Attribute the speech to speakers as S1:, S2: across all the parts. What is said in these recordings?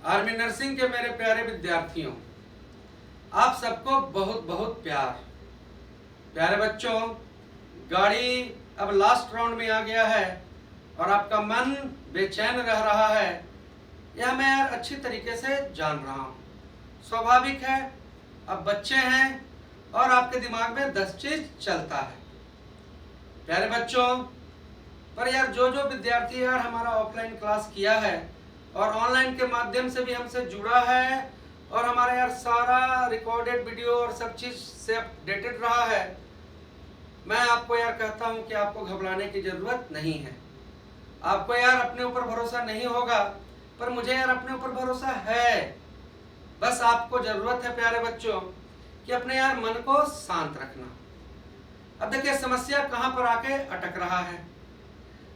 S1: Army nursing के मेरे प्यारे विद्यार्थियों, आप सबको बहुत बहुत प्यार। प्यारे बच्चों, गाड़ी अब लास्ट राउंड में आ गया है और आपका मन बेचैन रह रहा है, यह मैं यार अच्छी तरीके से जान रहा हूँ। स्वाभाविक है, अब बच्चे हैं और आपके दिमाग में 10 चीज चलता है। प्यारे बच्चों, पर यार जो विद्यार्थी यार हमारा ऑफलाइन क्लास किया है और ऑनलाइन के माध्यम से भी हमसे जुड़ा है और हमारा यार सारा रिकॉर्डेड वीडियो और सब चीज से अपडेटेड रहा है, मैं आपको यार कहता हूं कि आपको घबराने की जरूरत नहीं है। आपको यार अपने ऊपर भरोसा नहीं होगा, पर मुझे यार अपने ऊपर भरोसा है। बस आपको जरूरत है प्यारे बच्चों कि अपने यार मन को शांत रखना। अब देखिए समस्या कहां पर आके अटक रहा है।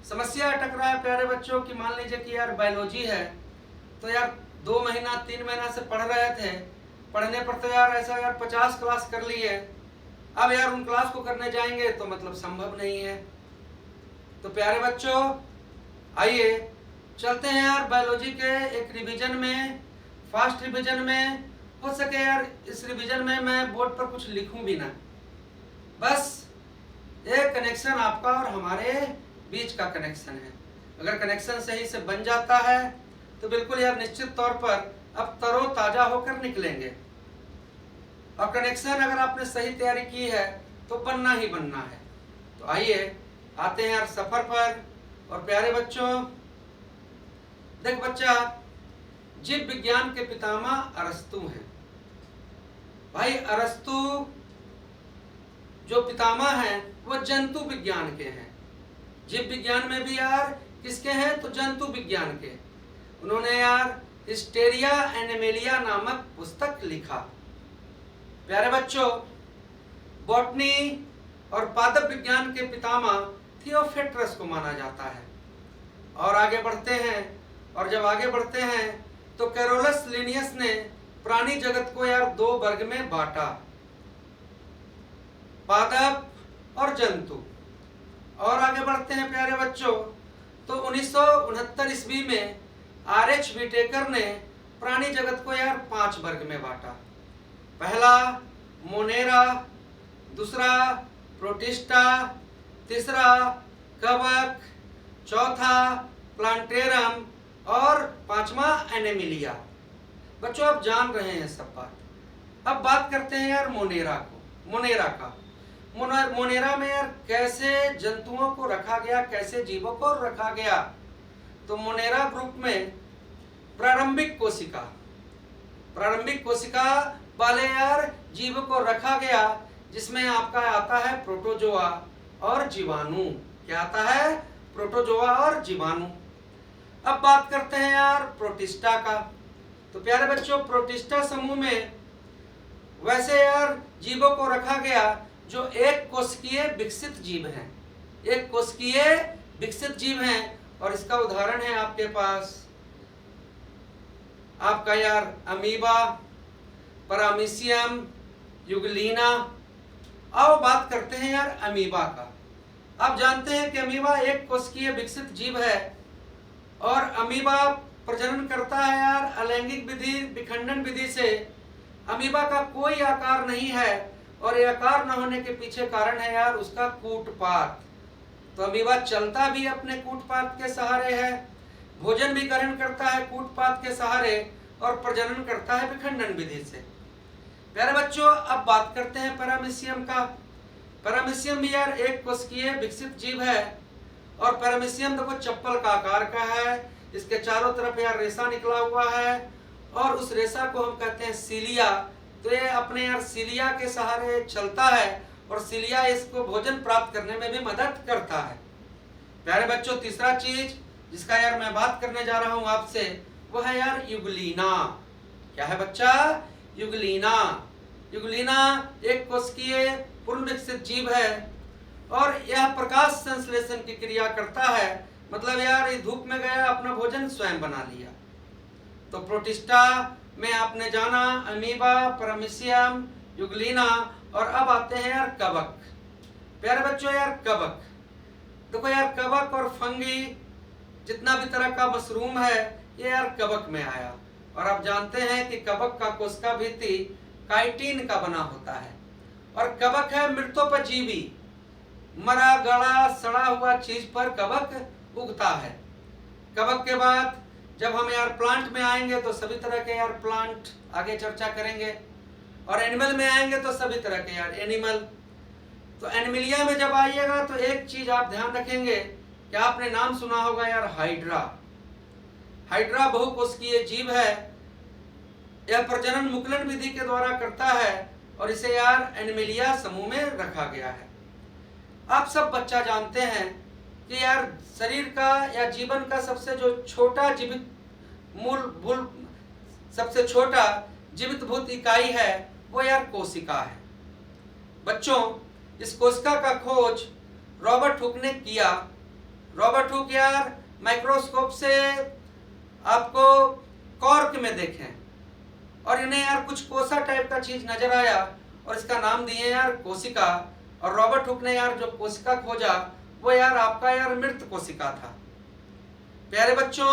S1: समस्या अटक रहा है प्यारे बच्चों कि मान लीजिए कि यार बायोलॉजी है, तो यार 2 महीना 3 महीना से पढ़ रहे थे, पढ़ने पर तो यार ऐसा यार 50 क्लास कर ली है, अब यार उन क्लास को करने जाएंगे तो मतलब संभव नहीं है। तो प्यारे बच्चों आइए चलते हैं यार बायोलॉजी के एक रिवीजन में, फास्ट रिवीजन में। हो सके यार इस रिवीजन में मैं बोर्ड पर कुछ लिखूं भी ना, बस एक कनेक्शन आपका और हमारे बीच का कनेक्शन है। अगर कनेक्शन सही से बन जाता है तो बिल्कुल यार निश्चित तौर पर अब तरोताजा होकर निकलेंगे। और कनेक्शन अगर आपने सही तैयारी की है तो बनना ही बनना है। तो आइए आते हैं यार सफर पर। और प्यारे बच्चों, देख बच्चा, जीव विज्ञान के पितामह अरस्तु हैं। भाई अरस्तु जो पितामह हैं वो जंतु विज्ञान के हैं। जीव विज्ञान में भी यार किसके हैं, तो जंतु विज्ञान के। उन्होंने यार हिस्टेरिया एनिमेलिया नामक पुस्तक लिखा। प्यारे बच्चों, बॉटनी और पादप विज्ञान के पितामह थियोफ्रेटस को माना जाता है। और आगे बढ़ते हैं, और जब आगे बढ़ते हैं तो कैरोलस लिनियस ने प्राणी जगत को यार 2 वर्ग में बांटा, पादप और जंतु। और आगे बढ़ते हैं प्यारे बच्चों, तो 1969 ईस्वी में आर.एच. व्हिटेकर ने प्राणी जगत को यार 5 वर्ग में बांटा। पहला मोनेरा, दूसरा प्रोटिस्टा, तीसरा कवक, चौथा प्लांटेरम और 5वां एनिमिलिया। बच्चों आप जान रहे हैं सब बात। अब बात करते हैं यार मोनेरा का। मोनेरा में यार कैसे जंतुओं को रखा गया, कैसे जीवों को रखा गया। तो मोनेरा ग्रुप में प्रारंभिक कोशिका वाले यार जीव को रखा गया, जिसमें आपका आता है प्रोटोजोआ और जीवाणु। क्या आता है, प्रोटोजोआ और जीवाणु। अब बात करते हैं यार प्रोटिस्टा का। तो प्यारे बच्चों, प्रोटिस्टा समूह में वैसे यार जीवों को रखा गया जो एक कोशिकीय विकसित जीव हैं। और इसका उदाहरण है आपके पास आपका यार अमीबा, पैरामीशियम, यूग्लिना। आओ बात करते हैं यार अमीबा का। आप जानते हैं कि अमीबा एक कोशिकीय विकसित जीव है और अमीबा प्रजनन करता है यार अलैंगिक विखंडन विधि से। अमीबा का कोई आकार नहीं है और ये आकार न होने के पीछे कारण है यार उसका कूटपात। तो अमीबा चलता भी अपने कूटपात के सहारे है, भोजन भी ग्रहण करता है कूटपात के सहारे और प्रजनन करता है विखंडन विधि से। प्यारे बच्चों, अब बात करते हैं पैरामीशियम का। पैरामीशियम भी यार एक कोशिकीय विकसित जीव है और पैरामीशियम देखो चप्पल का आकार का है, इसके चारों तरफ यार रेशा निकला हुआ है और उस रेशा को हम कहते हैं सीलिया। तो ये अपने यार सीलिया के सहारे चलता है और सीलिया इसको भोजन प्राप्त करने में भी मदद करता है। प्यारे बच्चों, तीसरा चीज जिसका यार मैं बात करने जा रहा हूं आपसे, वो है यार यूग्लिना। क्या है बच्चा, यूग्लिना एक कोशिकीय पूर्ण विकसित जीव है और यह प्रकाश संश्लेषण की क्रिया करता है। मतलब यार ये धूप में गया, अपना भोजन स्वयं बना लिया। तो प्रोटिस्टा में आपने जाना अमीबा, पैरामीशियम, यूग्लिना। और अब आते हैं यार कवक। प्यारे बच्चों, यार कवक देखो यार, कवक और फंगी जितना भी तरह का मशरूम है ये यार कवक में आया। और आप जानते हैं कि कवक का कोशिका भित्ति काइटिन का बना होता है, और कवक है मृतोपजीवी, मरा गला सड़ा हुआ चीज पर कवक उगता है। कवक के बाद जब हम यार प्लांट में आएंगे तो सभी तरह के यार प्लांट आगे चर्चा करेंगे, और एनिमल में आएंगे तो सभी तरह के यार एनिमल। तो एनिमलिया में जब आइएगा तो एक चीज आप ध्यान रखेंगे कि आपने नाम सुना होगा यार हाइड्रा। हाइड्रा बहुकोशिकीय जीव है, यह प्रजनन मुकुलन विधि के द्वारा करता है और इसे यार एनिमलिया समूह में रखा गया है। आप सब बच्चा जानते हैं कि यार शरीर का या जीवन का सबसे जो छोटा जीवित सबसे छोटा जीवित भूत इकाई है वो यार कोशिका है। बच्चों, इस कोशिका का खोज रॉबर्ट हुक ने किया। रॉबर्ट हुक यार माइक्रोस्कोप से आपको कॉर्क में देखें और इन्हें यार कुछ कोसा टाइप का चीज नजर आया और इसका नाम दिए यार कोशिका। और रॉबर्ट हुक ने यार जो कोशिका खोजा वो यार आपका यार मृत कोशिका था। प्यारे बच्चों,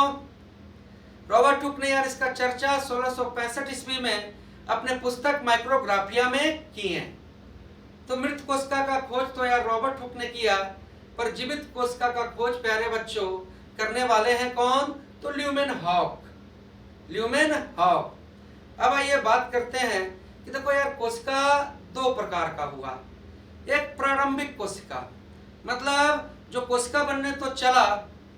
S1: रॉबर्ट हुक ने यार इसका चर्चा 1665 ईस्वी में अपने पुस्तक माइक्रोग्राफिया में की है। तो मृत कोशिका का खोज तो यार रॉबर्ट हुक ने किया, पर जीवित कोशिका का खोज प्यारे बच्चों करने वाले हैं कौन? तो ल्यूमेनहॉक। ल्यूमेनहॉक। अब आइए बात करते हैं कि देखो यार कोशिका दो प्रकार का हुआ। एक प्रारंभिक कोशिका, मतलब जो कोशिका बनने तो चला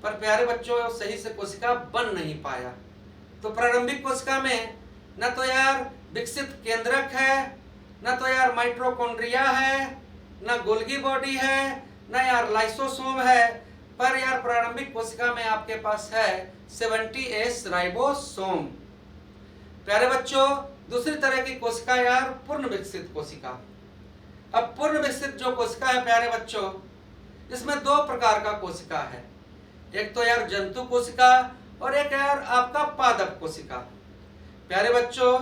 S1: पर प्यारे बच्चों सही से कोशिका बन नहीं पाया। तो प्रारंभिक कोशिका में न तो यार विकसित केंद्रक है, न तो यार माइटोकॉन्ड्रिया है, न गोल्गी बॉडी है, न यार लाइसोसोम है, पर यार प्रारंभिक कोशिका में आपके पास है 70S राइबोसोम। प्यारे बच्चों, दूसरी तरह की कोशिका यार पूर्ण विकसित कोशिका। अब पूर्ण विकसित जो कोशिका है प्यारे बच्चों, इसमें दो प्रकार का कोशिका है। एक तो यार जंतु कोशिका और एक यार आपका पादप कोशिका। प्यारे बच्चों,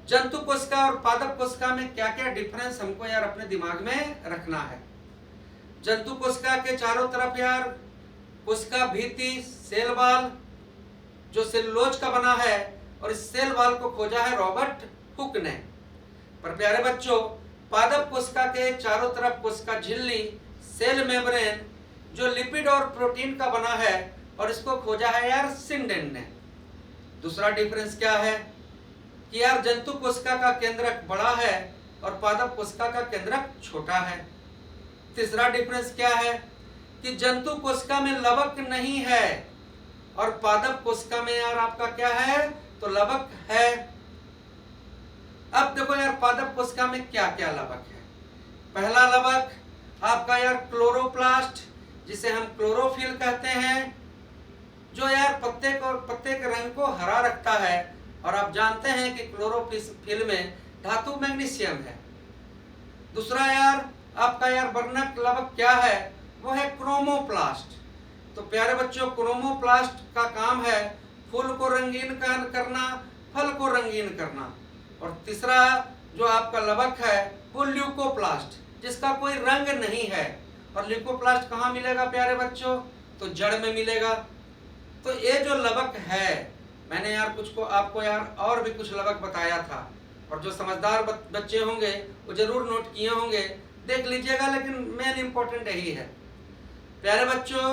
S1: जंतु कोशिका और पादप कोशिका में क्या क्या डिफरेंस हमको यार अपने दिमाग में रखना है। जंतु कोशिका के चारों तरफ यार कोशिका भित्ति सेल वाल जो सेलुलोज का बना है, और इस सेल वाल को खोजा है रॉबर्ट हुक ने। पर प्यारे बच्चों, पादप कोशिका के चारों तरफ कोशिका झिल्ली सेल मेम्ब्रेन जो लिपिड और प्रोटीन का बना है, और इसको खोजा है यार सिंडेन ने। दूसरा डिफरेंस क्या है कि यार जंतु कोशिका का केंद्रक बड़ा है और पादप कोशिका का केंद्रक छोटा है। तीसरा डिफरेंस क्या है कि जंतु कोशिका में लवक नहीं है और पादप कोशिका में यार आपका क्या है? तो लवक है। अब देखो यार पादप कोशिका में क्या क्या लवक है। पहला लवक आपका यार क्लोरोप्लास्ट, जिसे हम क्लोरोफिल कहते हैं, जो यार पत्ते के रंग को हरा रखता है। और आप जानते हैं कि क्लोरोफिल में धातु मैग्नीशियम है। दूसरा यार आपका यार वर्णक लवक क्या है? वो है क्रोमोप्लास्ट। तो प्यारे बच्चों, क्रोमोप्लास्ट का काम है फूल को रंगीन करना, फल को रंगीन करना। और तीसरा जो आपका लवक है वो ल्यूकोप्लास्ट, जिसका कोई रंग नहीं है। और ल्यूकोप्लास्ट कहाँ मिलेगा प्यारे बच्चों? तो जड़ में मिलेगा। तो ये जो लवक है, मैंने यार कुछ को आपको यार और भी कुछ लवक बताया था, और जो समझदार बच्चे होंगे वो जरूर नोट किए होंगे, देख लीजिएगा, लेकिन मेन इंपॉर्टेंट यही है। प्यारे बच्चों,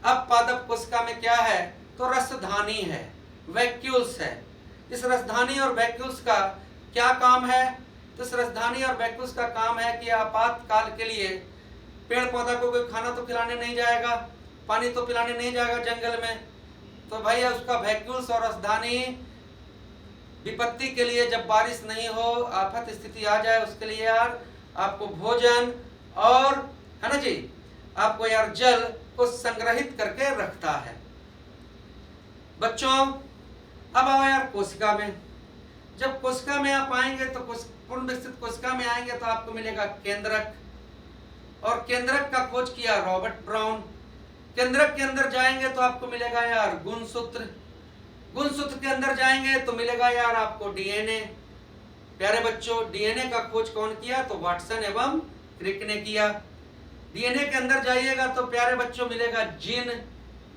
S1: अब पादप कोशिका में क्या है? तो रसधानी है, वैक्यूल्स है। इस रसधानी और वैक्यूल्स का क्या काम है? तो इस रसधानी और वैक्यूल्स का काम है कि आपातकाल के लिए पेड़ पौधा को कोई खाना तो खिलाने नहीं जाएगा, पानी तो पिलाने नहीं जाएगा जंगल में, तो भाई उसका वैक्यूल्स और रसधानी विपत्ति के लिए, जब बारिश नहीं हो, आफत स्थिति आ जाए, उसके लिए यार आपको भोजन और है ना जी, आपको यार जल को संग्रहित करके रखता है। बच्चों, अब आओ यार कोशिका में। जब कोशिका में आप आएंगे तो पूर्ण विकसित कोशिका में आएंगे तो आपको मिलेगा केंद्रक, और केंद्रक का खोज किया रॉबर्ट ब्राउन। केंद्रक के अंदर जाएंगे तो आपको मिलेगा यार गुणसूत्र। गुणसूत्र के अंदर जाएंगे तो मिलेगा यार आपको डीएनए। प्यारे बच्चों, डीएनए का खोज कौन किया? तो वाटसन एवं क्रिक ने किया। डीएनए के अंदर जाइएगा तो प्यारे बच्चों मिलेगा जीन।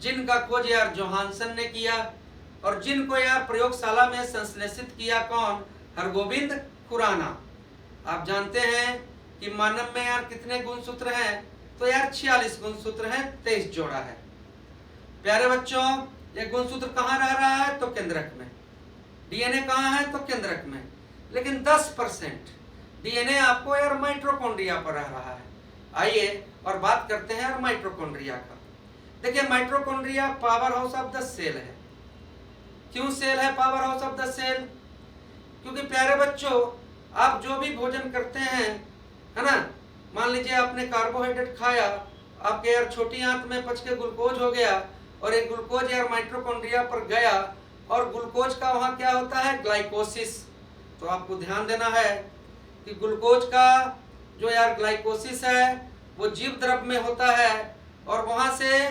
S1: जीन का खोज यार जोहानसन ने किया। और जिनको यार प्रयोगशाला में संश्लेषित किया कौन? हरगोविंद खुराना। आप जानते हैं कि मानव में यार कितने गुणसूत्र हैं? तो यार 46 गुणसूत्र हैं, 23 जोड़ा है। प्यारे बच्चों, ये गुणसूत्र कहाँ रह रहा है? तो केंद्रक में। डीएनए कहाँ है? तो केंद्रक में। लेकिन 10% डीएनए आपको यार माइटोकॉन्ड्रिया पर रह रहा है। आइए और बात करते हैं यार माइटोकॉन्ड्रिया का। देखिए, mitochondria powerhouse of the cell है। क्यों सेल है powerhouse of the cell? क्योंकि प्यारे बच्चों, आप जो भी भोजन करते हैं, है ना, मान लीजिए आपने कार्बोहाइड्रेट खाया, आपके यार छोटी आंत में पच के ग्लूकोज हो गया, और एक ग्लूकोज यार माइटोकॉन्ड्रिया पर गया, और ग्लूकोज का वहां क्या होता है? ग्लाइकोसिस। तो आपको ध्यान देना है कि ग्लूकोज का जो यार ग्लाइकोसिस है वो जीव द्रव में होता है, और वहां से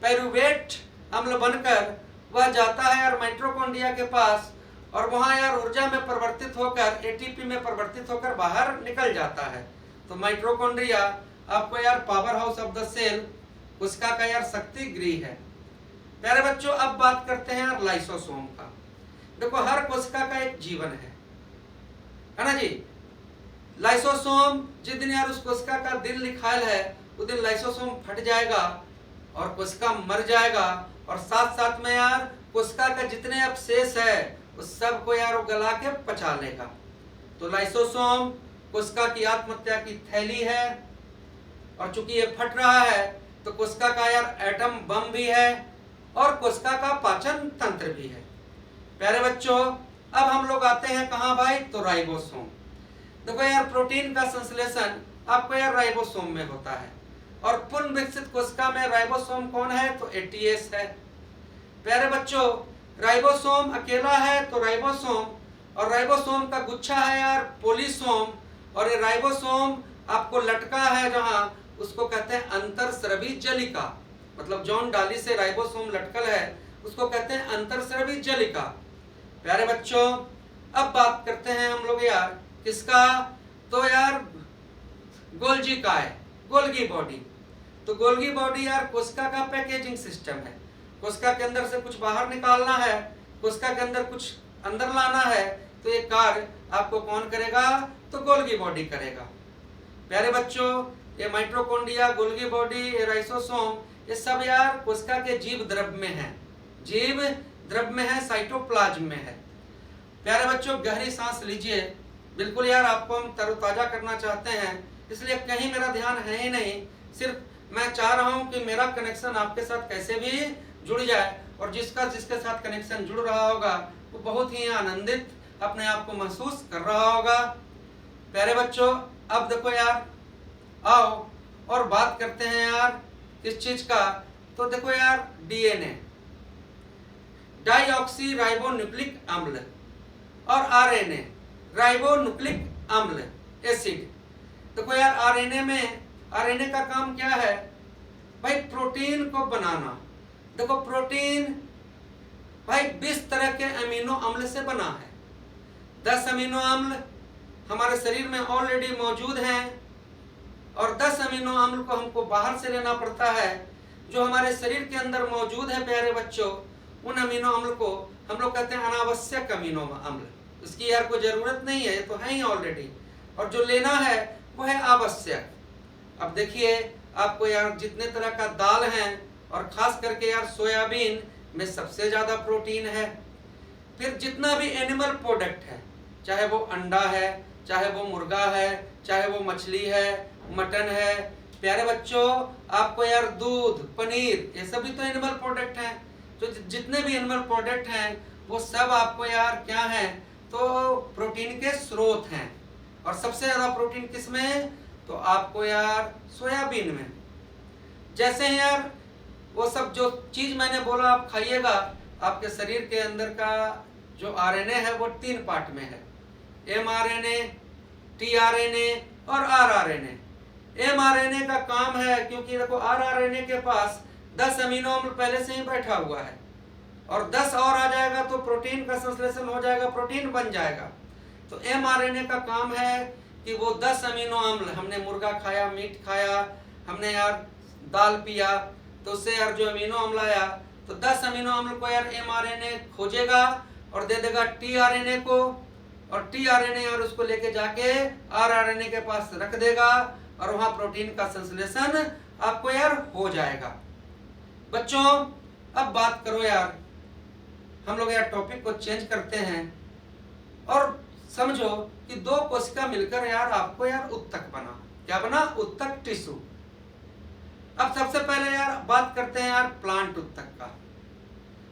S1: पाइरूवेट अम्ल बनकर वह जाता है यार माइटोकॉन्ड्रिया के पास, और वहां यार ऊर्जा में परिवर्तित होकर, एटीपी में परिवर्तित होकर बाहर निकल जाता है। तो माइटोकॉन्ड्रिया आपको यार powerhouse of the cell, उसका का यार शक्ति गृह है। प्यारे बच्चों, अब बात करते हैं यार लाइसोसोम का। देखो, हर कोशिका का एक जीवन है ना जी। लाइसोसोम, जिस दिन यार उस कोशिका का दिल लिखायल है, उस दिन लाइसोसोम फट जाएगा और कोशिका मर जाएगा, और साथ साथ में यार कोशिका का जितने अवशेष है उस सब को यार वो गला के पचा लेगा। तो लाइसोसोम कोशिका की आत्महत्या की थैली है, और चूंकि ये फट रहा है तो कोशिका का यार एटम बम भी है, और कोशिका का पाचन तंत्र भी है। प्यारे बच्चों, अब हम लोग आते हैं कहाँ भाई? तो राइबोसोम। देखो यार, प्रोटीन का संश्लेषण आपको यार राइबोसोम में होता है, और पूर्ण विकसित कोशिका में राइबोसोम कौन है? तो एटीएस है। प्यारे बच्चों, राइबोसोम अकेला है तो राइबोसोम, और राइबोसोम का गुच्छा है यार पोलिसोम, और ये राइबोसोम आपको लटका है जहां, उसको कहते हैं अंतरस्रवी जलिका। मतलब जौन डाली से राइबोसोम लटकल है उसको कहते हैं अंतरस्रवी जलिका। प्यारे बच्चों, अब बात करते हैं हम लोग यार किसका? तो यार गोल्गी का है, गोल्गी बॉडी। तो गोल्गी बॉडी यार कोशिका का पैकेजिंग सिस्टम है। कोशिका के अंदर से कुछ बाहर निकालना है, कोशिका के अंदर कुछ अंदर लाना है, तो ये कार्य आपको कौन करेगा? तो गोल्गी बॉडी करेगा। प्यारे बच्चों, ये माइटोकॉन्ड्रिया, गोल्गी बॉडी, ये राइसोसोम, ये सब यार कोशिका के जीव द्रव में है, जीव द्रव में है, साइटोप्लाज्म में है। प्यारे बच्चों, गहरी सांस लीजिए। बिल्कुल यार, आपको हम तरोताजा करना चाहते हैं, इसलिए कहीं मेरा ध्यान है ही नहीं, सिर्फ मैं चाह रहा हूं कि मेरा कनेक्शन आपके साथ कैसे भी जुड़ जाए, और जिसके साथ कनेक्शन जुड़ रहा होगा वो बहुत ही आनंदित अपने आप को महसूस कर रहा होगा। प्यारे बच्चों, अब देखो यार, आओ और बात करते हैं यार किस चीज का? तो देखो यार, डीएनए, डाईऑक्सी राइबोन्यूक्लिक अम्ल, और आरएनए, राइबोन्यूक्लिक अम्ल एसिड। देखो यार, आरएनए का काम क्या है भाई? प्रोटीन को बनाना। देखो, प्रोटीन भाई 20 तरह के अमीनो अम्ल से बना है। 10 अमीनो अम्ल हमारे शरीर में ऑलरेडी मौजूद हैं, और 10 अमीनो अम्ल को हमको बाहर से लेना पड़ता है। जो हमारे शरीर के अंदर मौजूद है प्यारे बच्चों, उन अमीनो अम्ल को हम लोग कहते हैं अनावश्यक अमीनो अम्ल। इसकी यार कोई जरूरत नहीं है, ये तो है ही ऑलरेडी, और जो लेना है वो है आवश्यक। अब देखिए, आपको यार जितने तरह का दाल है, और खास करके यार सोयाबीन में सबसे ज्यादा प्रोटीन है। फिर जितना भी एनिमल प्रोडक्ट है, चाहे वो अंडा है, चाहे वो मुर्गा है, चाहे वो मछली है, मटन है, प्यारे बच्चों, आपको यार दूध, पनीर, ये सभी तो एनिमल प्रोडक्ट हैं। तो जितने भी एनिमल प्रोडक्ट हैं वो सब आपको यार क्या है? तो प्रोटीन के स्रोत हैं। और सबसे ज्यादा प्रोटीन किस में? तो आपको यार सोयाबीन में। जैसे यार वो सब जो चीज मैंने बोला आप खाइएगा, आपके शरीर के अंदर का जो आरएनए है वो 3 पार्ट में है, एमआरएनए, टीआरएनए और आरआरएनए। एमआरएनए का काम है, क्योंकि देखो आरआरएनए के पास 10 अमीनो अम्ल पहले से ही बैठा हुआ है, और 10 और आ जाएगा तो प्रोटीन का संश्लेषण हो जाएगा, प्रोटीन बन जाएगा। तो एमआरएनए का काम है कि वो 10 अमीनो अम्ल, हमने मुर्गा खाया, मीट खाया, हमने यार दाल पिया, तो उससे यार जो अमीनो अम्ल आया, तो 10 अमीनो अम्ल को यार mRNA खोजेगा और दे देगा tRNA को, और tRNA यार उसको लेके जाके rRNA के पास रख देगा और वहां प्रोटीन का संश्लेषण आपको यार हो जाएगा। बच्चों अब बात करो यार, हम लोग यार टॉपिक को चेंज करते हैं और समझो कि दो कोशिका मिलकर यार आपको यार उत्तक बना। क्या बना? उत्तक, टिश्यू। अब सबसे पहले यार बात करते हैं यार प्लांट उत्तक का।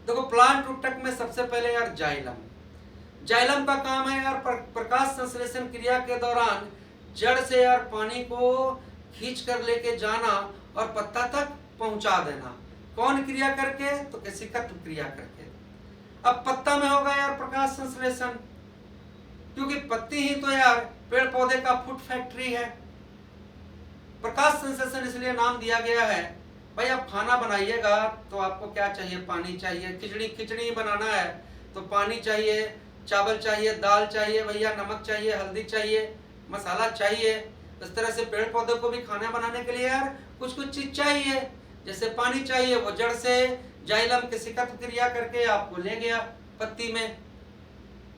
S1: देखो प्लांट उत्तक में सबसे पहले यार जाइलम का काम है यार प्रकाश संश्लेषण क्रिया के दौरान जड़ से यार पानी को खींच कर लेके जाना और पत्ता तक पहुंचा देना। कौन क्रिया करके? तो केशिकत्व क्रिया करके। अब पत्ता में होगा यार प्रकाश संश्लेषण, क्योंकि पत्ती ही तो यार पेड़ पौधे का फूड फैक्ट्री है। प्रकाश संश्लेषण इसलिए नाम दिया गया है। भाई आप खाना बनाइएगा तो आपको क्या चाहिए? पानी चाहिए। खिचड़ी बनाना है तो पानी चाहिए, चावल चाहिए, दाल चाहिए, भैया नमक चाहिए, हल्दी चाहिए, मसाला चाहिए। इस तरह से पेड़ पौधे को भी खाना बनाने के लिए यार कुछ कुछ चीज चाहिए। जैसे पानी चाहिए, वो जड़ से जाइलम केशिकत्व क्रिया करके आपको ले गया पत्ती में।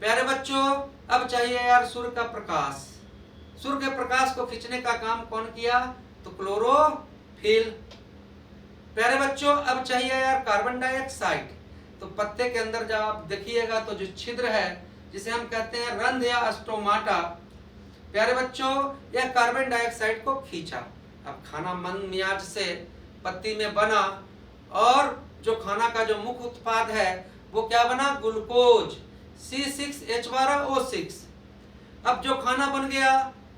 S1: प्यारे बच्चों अब चाहिए यार सूर्य का प्रकाश। सूर्य के प्रकाश को खींचने का काम कौन किया? तो क्लोरोफिल। प्यारे बच्चों अब चाहिए यार कार्बन डाइऑक्साइड। तो पत्ते के अंदर जब आप देखिएगा तो जो छिद्र है जिसे हम कहते हैं रंध्र या स्टोमाटा, प्यारे बच्चों यह कार्बन डाइऑक्साइड को खींचा। अब खाना मन मियाज से पत्ती में बना और जो खाना का जो मुख्य उत्पाद है वो क्या बना? Glucose C6H12O6। अब जो खाना बन गया,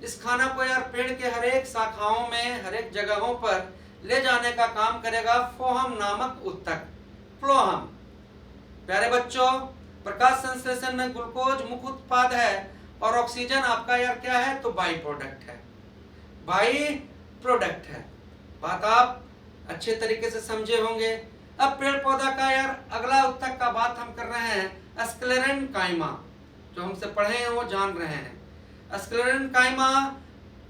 S1: इस खाना को यार पेड़ के हर एक शाखाओं में हर एक जगहों पर ले जाने का काम करेगा फोहम नामक उत्तक, फ्लोहम। प्यारे बच्चों प्रकाश संश्लेषण में ग्लूकोज मुख्य उत्पाद है और ऑक्सीजन आपका यार क्या है? तो बाई प्रोडक्ट है। बाई प्रोडक्ट है। बात आप अच्छे तरीके से समझे होंगे। अब पेड़ पौधा का यार अगला उत्तक का बात हम कर रहे हैं स्क्लेरेन्काइमा। जो हमसे पढ़े हैं वो जान रहे हैं। स्क्लेरेन्काइमा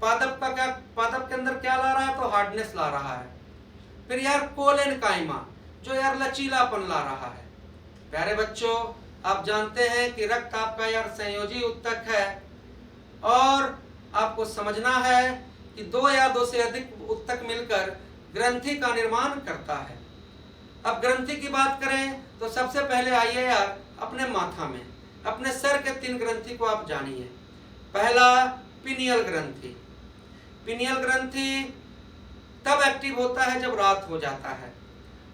S1: पादप का क्या, पादप के अंदर क्या ला रहा है? तो हार्डनेस ला रहा है। फिर यार कोलेनकाइमा जो यार लचीलापन ला रहा है। प्यारे बच्चों आप जानते हैं कि रक्त आपका यार संयोजी उत्तक है और आपको समझना है कि दो या दो से अधिक उत्तक मिलकर ग्रंथि का निर्माण करता है। अब ग्रंथि की बात करें तो सबसे पहले आइए यार अपने माथा में, अपने सर के 3 ग्रंथि को आप जानिए। पहला पिनियल ग्रंथि। पिनियल ग्रंथि तब एक्टिव होता है जब रात हो जाता है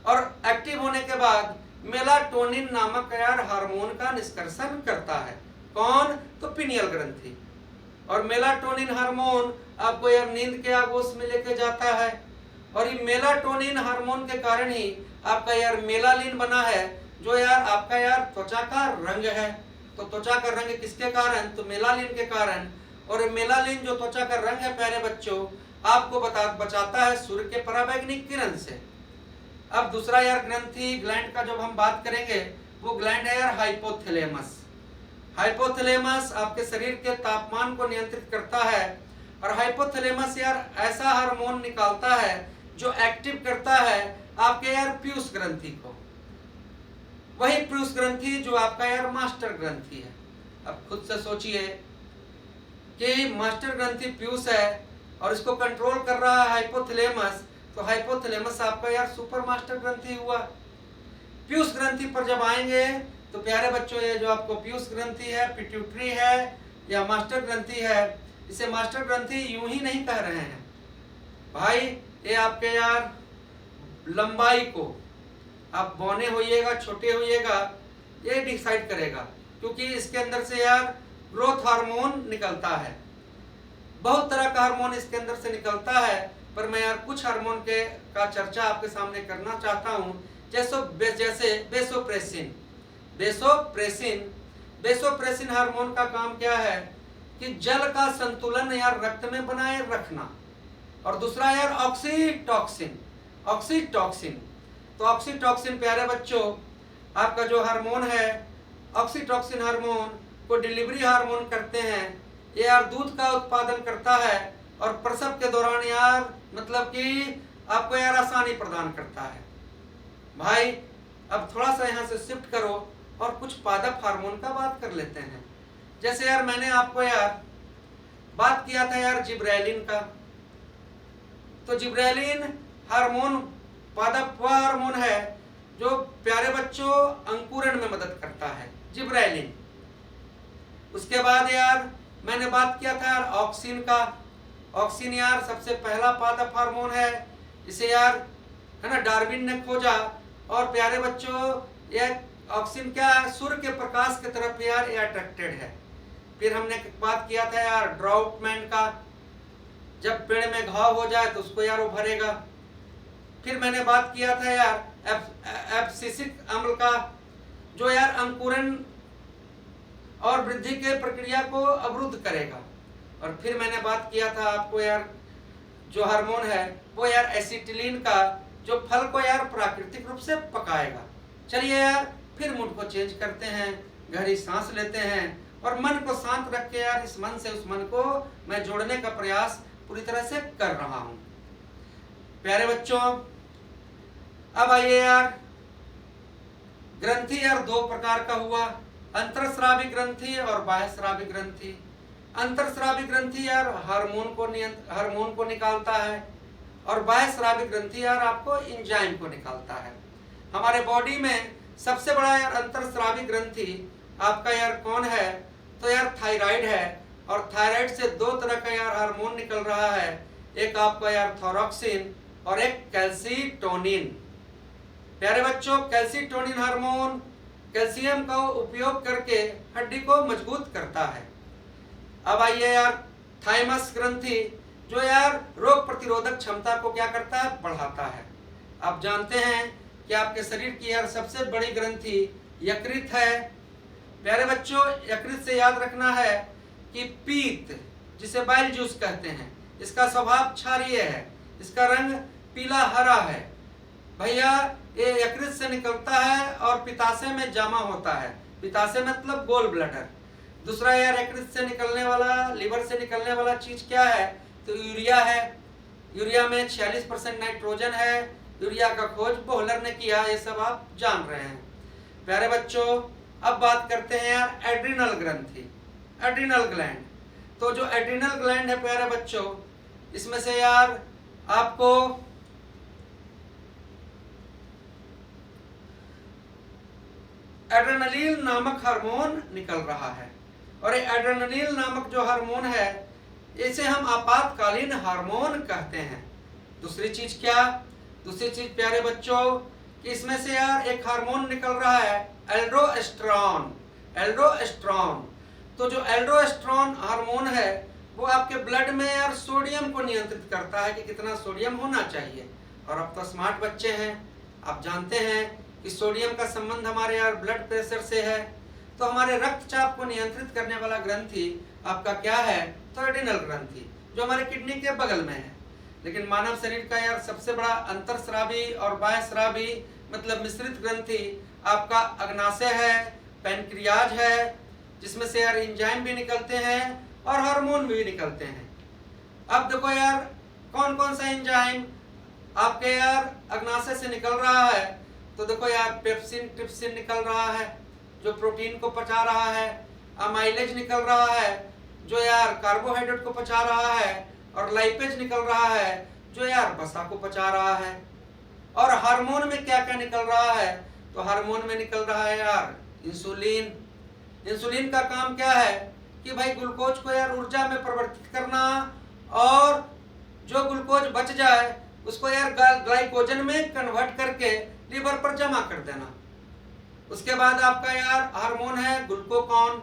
S1: और एक्टिव होने के बाद मेलाटोनिन नामक यार हार्मोन का निष्कर्षण करता है। कौन? तो पिनियल ग्रंथि। और मेलाटोनिन हार्मोन आपको यार नींद के आगोश में लेके जाता है और ये मेलाटोनिन हार्मोन के कारण ही आपका यार मेलानिन बना है, जो यार आपका यार त्वचा का रंग है। तो त्वचा का रंग किसके कारण? तो मेलानिन के कारण। और मेलानिन जो त्वचा का रंग है प्यारे बच्चों आपको बचाता है सूर्य के पराबैंगनी किरण से। अब दूसरा यार ग्रंथि ग्लैंड का जब हम बात करेंगे वो ग्लैंड है यार हाइपोथैलेमस। हाइपोथैलेमस आपके शरीर के तापमान को नियंत्रित करता है और हाइपोथैलेमस यार ऐसा हार्मोन निकालता है जो एक्टिव करता है आपके यार पीयूष ग्रंथि को। वही पीयूष ग्रंथि जो आपका यार मास्टर ग्रंथि है। अब खुद से सोचिए कि मास्टर ग्रंथि पीयूष है और इसको कंट्रोल कर रहा है हाइपोथैलेमस, तो हाइपोथैलेमस आपका यार सुपर मास्टर ग्रंथि हुआ। पीयूष ग्रंथि पर जब आएंगे तो प्यारे बच्चों ये जो आपको पीयूष ग्रंथि है, पिट्यूटरी है या मास्टर ग्रंथि है, इसे मास्टर ग्रंथि यूं ही नहीं कह रहे हैं भाई। ये आपके यार लंबाई को आप बौने होइएगा छोटे होइएगा ये डिसाइड करेगा, क्योंकि इसके अंदर से यार ग्रोथ हार्मोन निकलता है। बहुत तरह का हार्मोन इसके अंदर से निकलता है, पर मैं यार कुछ हार्मोन के का चर्चा आपके सामने करना चाहता हूँ। जैसे बेसोप्रेसिन हार्मोन का काम क्या है कि जल का संतुलन यार रक्त में बनाए रखना। और दूसरा यार ऑक्सीटॉक्सिन। तो ऑक्सीटॉक्सिन प्यारे बच्चों आपका जो हार्मोन है, ऑक्सीटॉक्सिन हार्मोन को डिलीवरी हार्मोन करते हैं। ये यार दूध का उत्पादन करता है और प्रसव के दौरान यार मतलब कि आपको यार आसानी प्रदान करता है। भाई अब थोड़ा सा यहाँ से शिफ्ट करो और कुछ पादप हार्मोन का बात कर लेते हैं। जैसे यार मैंने आपको यार बात किया था यार जिब्रेलिन का, तो जिब्रेलिन हार्मोन पादप वह हार्मोन है जो प्यारे बच्चों अंकुरण में मदद करता है, जिब्रेलिन। उसके बाद यार मैंने बात किया था यार ऑक्सिन का। ऑक्सिन यार सबसे पहला पादप हार्मोन है, इसे यार है ना डार्विन ने खोजा। और प्यारे बच्चों यह ऑक्सिन क्या है, सूर्य के प्रकाश की तरफ यार ये अट्रैक्टेड है। फिर हमने बात किया था यार ड्राउटमैन का, जब पेड़ में घाव हो जाए तो उसको यार वो भरेगा। फिर मैंने बात किया था यार एब्सिसिक अम्ल का, जो यार अंकुरण और वृद्धि के प्रक्रिया को अवरुद्ध करेगा। और फिर मैंने बात किया था आपको यार जो हार्मोन है वो यार एसिटिलीन का, जो फल को यार प्राकृतिक रूप से पकाएगा। चलिए यार फिर मूड को चेंज करते हैं, गहरी सांस लेते हैं और मन को शांत रख के यार इस मन से उस मन को मैं जोड़ने का प्रयास पूरी तरह से कर रहा हूं। प्यारे बच्चों अब आइए यार, ग्रंथि यार दो प्रकार का हुआ, अंतरस्रावी ग्रंथि और बाह्यस्रावी ग्रंथि। अंतरस्रावी ग्रंथि यार हार्मोन को निकालता है और बाह्यस्रावी ग्रंथि यार आपको एंजाइम को निकालता है। हमारे बॉडी में सबसे बड़ा यार अंतरस्रावी ग्रंथि आपका यार कौन है, तो यार थायराइड है। और थायराइड से दो तरह का यार हार्मोन निकल रहा है, एक आपका यार थायरोक्सिन और एक कैल्सीटोनिन। प्यारे बच्चों कैल्सीटोनिन हार्मोन कैल्शियम का उपयोग करके हड्डी को मजबूत करता है। अब आइए यार थाइमस ग्रंथि, जो यार रोग प्रतिरोधक क्षमता को क्या करता है, बढ़ाता है। आप जानते हैं कि आपके शरीर की यार सबसे बड़ी ग्रंथि यकृत है। प्यारे बच्चों यकृत से याद रखना है कि पीत, जिसे बाइल जूस कहते हैं, इसका स्वभाव क्षारीय है, इसका रंग पीला हरा है। भैया ये यकृत से निकलता है और पित्ताशय में जमा होता है। पित्ताशय मतलब गोल ब्लैडर। दूसरा यार यकृत से निकलने वाला, लिवर से निकलने वाला चीज क्या है, तो यूरिया है। यूरिया में 46% नाइट्रोजन है। यूरिया का खोज बोहलर ने किया, ये सब आप जान रहे हैं। प्यारे बच्चों अब बात करते हैं यार एड्रिनल ग्रंथि, एड्रिनल ग्लैंड। तो जो एड्रिनल ग्लैंड है प्यारे बच्चों, इसमें से यार आपको एड्रेनलिन नामक हार्मोन निकल रहा है। और ये एड्रेनलिन नामक जो हार्मोन है इसे हम आपातकालीन हार्मोन कहते हैं। दूसरी चीज क्या, दूसरी चीज प्यारे बच्चों कि इसमें से यार एक हार्मोन निकल रहा है एल्डोस्टेरोन। एल्डोस्टेरोन, तो जो एल्डोस्टेरोन हार्मोन है वो आपके ब्लड में यार सोडियम को नियंत्रित करता है कि कितना सोडियम होना चाहिए। और अब तो स्मार्ट बच्चे हैं, आप जानते हैं कि सोडियम का संबंध हमारे यार ब्लड प्रेशर से है। तो हमारे रक्तचाप को नियंत्रित करने वाला ग्रंथि आपका क्या है, तो एड्रिनल ग्रंथि, जो हमारे किडनी के बगल में है। लेकिन मानव शरीर का यार सबसे बड़ा अंतरस्रावी और बाह्यस्रावी मतलब मिश्रित ग्रंथि आपका अग्नाशय है, पैनक्रियाज है, जिसमें से यार एंजाइम भी निकलते हैं और हार्मोन भी निकलते हैं। अब देखो यार कौन कौन सा एंजाइम आपके यार अग्नाशय से निकल रहा है, तो देखो यार पेप्सिन ट्रिप्सिन निकल रहा है जो प्रोटीन को पचा रहा है, अमाइलेज निकल रहा है जो यार कार्बोहाइड्रेट को पचा रहा है, और लाइपेज निकल रहा है जो यार वसा को पचा रहा है। और हार्मोन में क्या क्या निकल रहा है, तो हार्मोन में निकल रहा है यार इंसुलिन। इंसुलिन का काम क्या है कि भाई ग्लूकोज को यार ऊर्जा में परिवर्तित करना, और जो ग्लूकोज बच जाए उसको यार ग्लाइकोजन में कन्वर्ट करके लीवर पर जमा कर देना। उसके बाद आपका यार हार्मोन है ग्लूकोकॉन।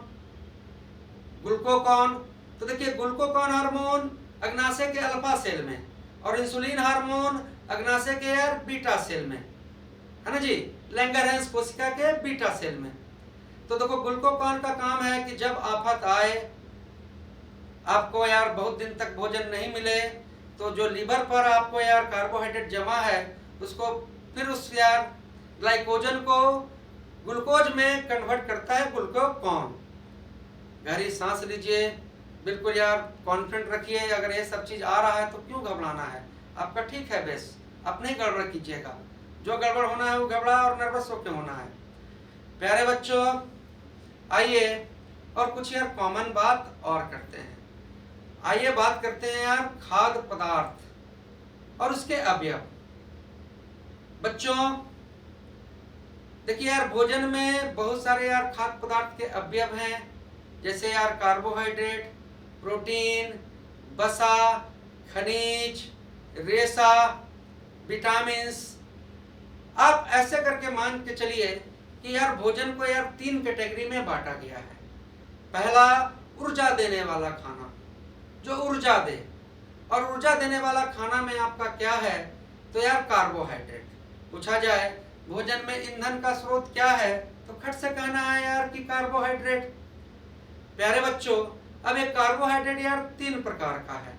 S1: ग्लूकोकॉन, तो देखिए ग्लूकोकॉन हार्मोन अग्नाशय के अल्फा सेल में, और इंसुलिन हार्मोन अग्नाशय के यार बीटा सेल में, है ना जी, लैंगरहैंस कोशिका के बीटा सेल में। तो देखो ग्लूकोकॉन का काम है कि जब आफत आए, आपको यार बहुत दिन तक भोजन नहीं मिले, तो जो लीवर पर आपको यार कार्बोहाइड्रेट जमा है उसको फिर उस यार ग्लाइकोजन को ग्लूकोज में कन्वर्ट करता है ग्लूकोकॉन। गहरी सांस लीजिए, बिल्कुल यार कॉन्फिडेंट रखिए। अगर ये सब चीज आ रहा है तो क्यों घबराना है, आपका ठीक है बेस, अपने गड़बड़ कीजिएगा। जो गड़बड़ होना है वो गड़बड़ा और नर्वस होकर होना है। प्यारे बच्चों, आइए और कुछ यार कॉमन बात और करते हैं। आइए बात करते हैं यार खाद्य पदार्थ और उसके अवयव। बच्चों देखिए यार, भोजन में बहुत सारे यार खाद्य पदार्थ के अवयव हैं, जैसे यार कार्बोहाइड्रेट, प्रोटीन, वसा, खनिज, रेशा, विटामिन्स। आप ऐसे करके मान के चलिए कि यार भोजन को यार 3 कैटेगरी में बांटा गया है। पहला, ऊर्जा देने वाला खाना, जो ऊर्जा दे। और ऊर्जा देने वाला खाना में आपका क्या है, तो यार कार्बोहाइड्रेट। पूछा जाए भोजन में ईंधन का स्रोत क्या है, तो खट से कहना है यार कि कार्बोहाइड्रेट। प्यारे बच्चों, अब एक कार्बोहाइड्रेट यार 3 प्रकार का है।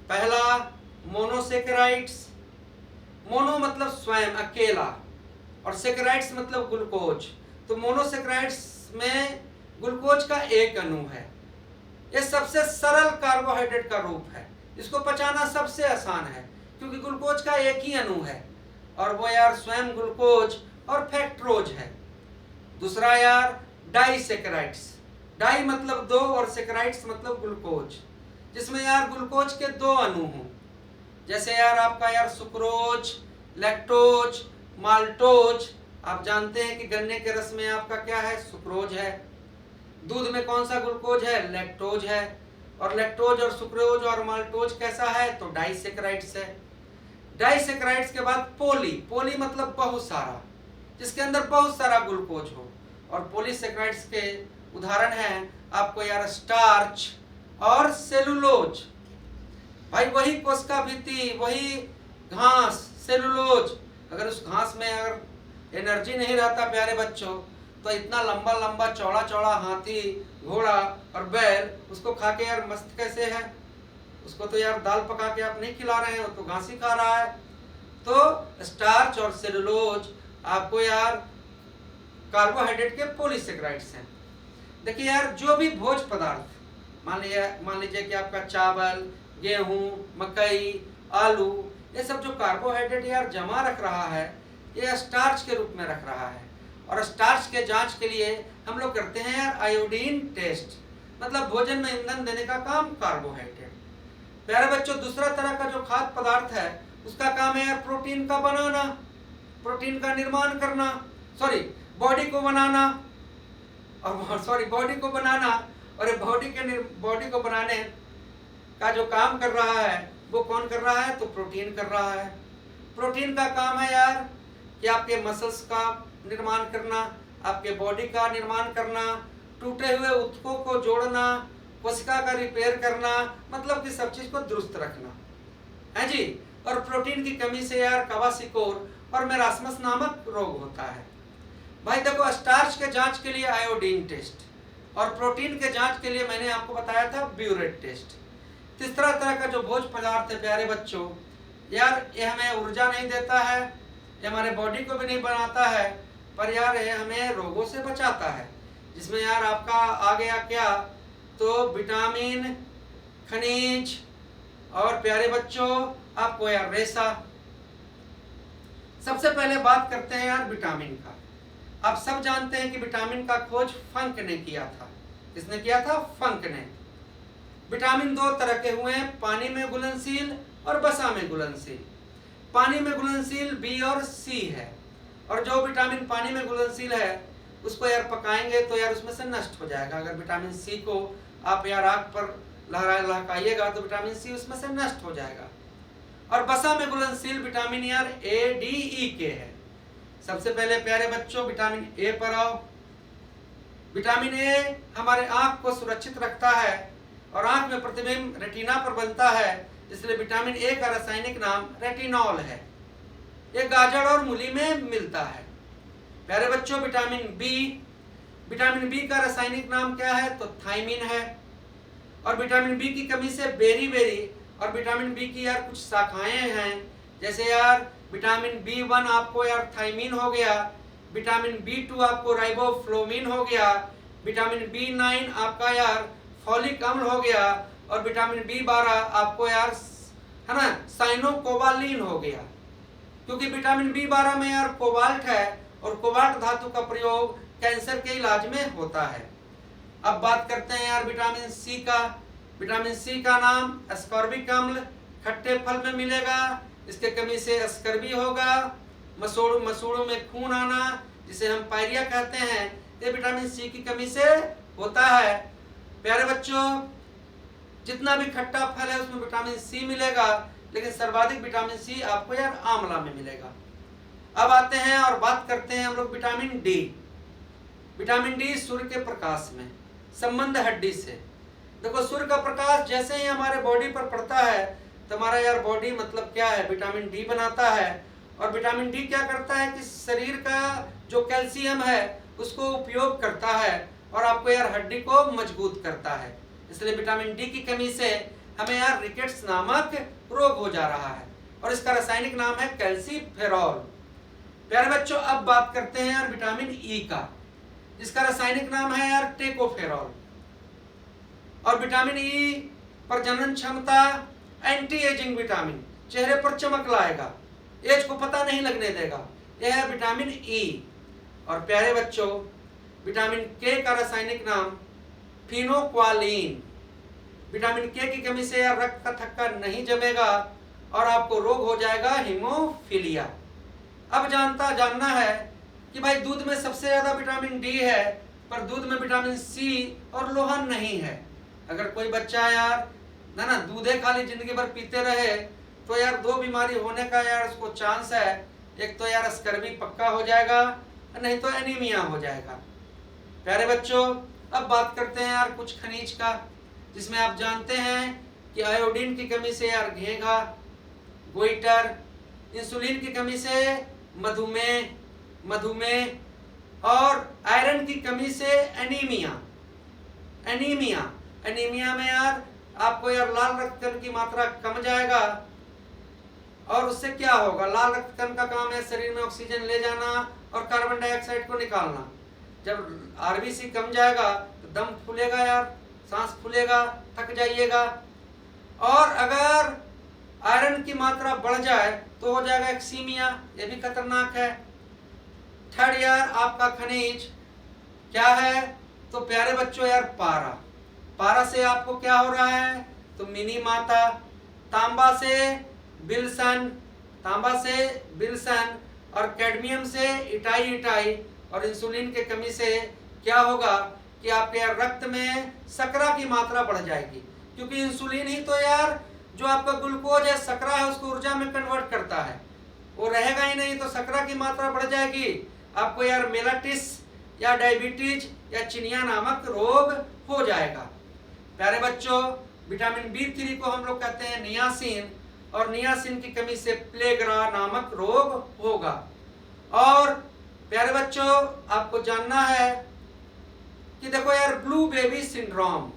S1: पहला, मोनोसेकेराइड्स। मोनो मतलब स्वयं, अकेला, और सेकेराइड्स मतलब ग्लूकोज। तो मोनोसेकेराइड्स में ग्लूकोज का एक अणु है। यह सबसे सरल कार्बोहाइड्रेट का रूप है, इसको पचाना सबसे आसान है क्योंकि ग्लूकोज का एक ही अणु है और वो यार स्वयं ग्लूकोज और फ्रक्टोज है। दूसरा यार डाइसेकेराइड्स। डाई मतलब 2 और सेकेराइड्स मतलब ग्लूकोज, जिसमें यार ग्लूकोज के 2 अणु हों। जैसे यार आपका यार सुक्रोज, लैक्टोज, माल्टोज। आप जानते हैं कि गन्ने के रस में आपका क्या है, सुक्रोज है। दूध में कौन सा ग्लूकोज है, लैक्टोज है। और लैक्टोज और सुक्रोज और माल्टोज कैसा है, तो डाइसेकेराइड्स है। डाइसेकेराइड्स के बाद पोली। पोली मतलब बहुत सारा, जिसके अंदर बहुत सारा ग्लूकोज हो। और पॉलीसेकेराइड्स के उदाहरण हैं आपको यार स्टार्च और सेलुलोज। भाई वही कोशिका भित्ति, वही घास, सेलुलोज। अगर उस घास में अगर एनर्जी नहीं रहता प्यारे बच्चों, तो इतना लंबा लंबा चौड़ा चौड़ा हाथी, घोड़ा और बैल उसको खा के यार मस्त कैसे है। उसको तो यार दाल पका के आप नहीं खिला रहे हैं, वो तो घास ही खा रहा है। तो स्टार्च और सेलुलोज आपको यार कार्बोहाइड्रेट के पॉलीसेकेराइड्स हैं। देखिए यार, जो भी भोज पदार्थ, मान लीजिए कि आपका चावल, गेहूं, मकई, आलू, ये सब जो कार्बोहाइड्रेट यार जमा रख रहा है, ये स्टार्च के रूप में रख रहा है। और स्टार्च के जांच के लिए हम लोग करते हैं यार आयोडीन टेस्ट, मतलब भोजन में ईंधन देने का काम कार्बोहाइड्रेट। प्यारे बच्चों, दूसरा तरह का जो खाद्य पदार्थ है उसका काम है यार प्रोटीन का बनाना, प्रोटीन का निर्माण करना, बॉडी को बनाना। और बॉडी को बनाना, और बॉडी को बनाने का जो काम कर रहा है वो कौन कर रहा है, तो प्रोटीन कर रहा है। प्रोटीन का काम है यार कि आपके मसल्स का निर्माण करना, आपके बॉडी का निर्माण करना, टूटे हुए ऊतकों को जोड़ना, कोशिका का रिपेयर करना, मतलब कि सब चीज को दुरुस्त रखना है जी। और प्रोटीन की कमी से यार क्वासिकोर और मेरास्मस नामक रोग होता है। भाई देखो, स्टार्च के जांच के लिए आयोडीन टेस्ट और प्रोटीन के जांच के लिए मैंने आपको बताया था ब्यूरेट टेस्ट। तीसरा तरह का जो भोज पदार्थ है प्यारे बच्चों, यार ये हमें ऊर्जा नहीं देता है, ये हमारे बॉडी को भी नहीं बनाता है, पर यार ये हमें रोगों से बचाता है। जिसमें यार आपका आ गया क्या, तो विटामिन, खनिज और प्यारे बच्चों आपको यार रेशा। सबसे पहले बात करते हैं यार विटामिन का। आप सब जानते हैं कि विटामिन का खोज फंक ने किया था। किसने किया था? फंक ने। विटामिन 2 तरह के हुए हैं, पानी में घुलनशील और वसा में घुलनशील। पानी में घुलनशील बी और सी है, और जो विटामिन पानी में घुलनशील है उसको यार पकाएंगे तो यार उसमें से नष्ट हो जाएगा। अगर विटामिन सी को आप यार आग पर लहकाइएगा तो विटामिन सी उसमें से नष्ट हो जाएगा। और वसा में घुलनशील विटामिन यार ए, डी, ई के है। सबसे पहले प्यारे बच्चों विटामिन ए पर आओ। विटामिन ए हमारे आंख को सुरक्षित रखता है और आंख में प्रतिबिंब रेटिना पर बनता है, इसलिए विटामिन ए का रासायनिक नाम रेटिनॉल है। ये गाजर और मूली में मिलता है। प्यारे बच्चों विटामिन बी का रासायनिक नाम क्या है? तो थायमिन है। और विटामिन बी की कमी से बेरी और विटामिन बी की यार कुछ शाखाएं हैं, जैसे यार विटामिन बी1 आपको यार थायमिन हो गया, विटामिन बी2 आपको राइबोफ्लोविन हो गया, विटामिन बी9 आपका यार फॉलिक अम्ल हो गया, और विटामिन बी12 आपको यार है ना साइनोकोबालिन हो गया। क्योंकि विटामिन B12 में यार कोबाल्ट है और कोबाल्ट धातु का प्रयोग कैंसर के इलाज में होता है। अब बात करते हैं यार विटामिन सी का। विटामिन सी का नाम एस्कॉर्बिक अम्ल, खट्टे फल में मिलेगा। इसके कमी से स्कर्वी होगा, मसूड़ों में खून आना जिसे हम पायरिया कहते हैं, ये विटामिन सी की कमी से होता है। प्यारे बच्चों, जितना भी खट्टा फल है उसमें विटामिन सी मिलेगा, लेकिन सर्वाधिक विटामिन सी आपको यार आंवला में मिलेगा। अब आते हैं और बात करते हैं हम लोग विटामिन डी। विटामिन डी सूर्य के प्रकाश में संबंध हड्डी से। देखो, सूर्य का प्रकाश जैसे ही हमारे बॉडी पर पड़ता है तो हमारा यार बॉडी मतलब क्या है, विटामिन डी बनाता है। और विटामिन डी क्या करता है कि शरीर का जो कैल्शियम है उसको उपयोग करता है और आपको यार हड्डी को मजबूत करता है। इसलिए विटामिन डी की कमी से हमें यार रिकेट्स नामक रोग हो जा रहा है और इसका रासायनिक नाम है कैल्सीफेरॉल। प्यारे बच्चों, अब बात करते हैं यार विटामिन ई का, जिसका रासायनिक नाम है यार टेकोफेरॉल। और विटामिन ई प्रजनन क्षमता, एंटी एजिंग विटामिन, चेहरे पर चमक लाएगा, एज को पता नहीं लगने देगा, यह है विटामिन ई। और प्यारे बच्चों, विटामिन के का रासायनिक नाम फिनोक्वालीन। विटामिन के की कमी से यार रक्त का थक्का नहीं जमेगा और आपको रोग हो जाएगा हीमोफीलिया। अब जानना है कि भाई दूध में सबसे ज्यादा विटामिन डी है, पर दूध में विटामिन सी और लोहा नहीं है। अगर कोई बच्चा यार ना दूधे खाली जिंदगी भर पीते रहे तो यार दो बीमारी होने का यार उसको चांस है। एक तो यार स्कर्वी पक्का हो जाएगा, नहीं तो एनीमिया हो जाएगा। प्यारे बच्चों, अब बात करते हैं यार कुछ खनिज का, जिसमें आप जानते हैं कि आयोडीन की कमी से यार घेंघा, गोइटर, इंसुलिन की कमी से मधुमेह और आयरन की कमी से एनीमिया में यार आपको यार लाल रक्त कण की मात्रा कम जाएगा। और उससे क्या होगा, लाल रक्त कण का काम है शरीर में ऑक्सीजन ले जाना और कार्बन डाइऑक्साइड को निकालना। जब आरबीसी कम जाएगा तो दम फूलेगा यार, सांस फूलेगा, थक जाइएगा। और अगर आयरन की मात्रा बढ़ जाए तो हो जाएगा एक्सीमिया, ये भी खतरनाक है। थर्ड यार आपका खनिज क्या है, तो प्यारे बच्चों यार पारा से आपको क्या हो रहा है, तो मिनी माता। तांबा से बिल्सन और कैडमियम से इटाई और इंसुलिन के कमी से क्या होगा कि आपके यार रक्त में शकरा की मात्रा बढ़ जाएगी, क्योंकि इंसुलिन ही तो यार जो आपका ग्लूकोज है, शकरा है, उसको ऊर्जा में कन्वर्ट करता है। वो रहेगा ही नहीं तो शकरा की मात्रा बढ़ जाएगी, आपको यार मेलाइटिस या डायबिटीज या चिनिया नामक रोग हो जाएगा। प्यारे बच्चों, विटामिन B3 को हम लोग कहते हैं नियासिन, और नियासिन की कमी से प्लेगरा नामक रोग होगा। और प्यारे बच्चों, आपको जानना है कि देखो यार ब्लू बेबी सिंड्रोम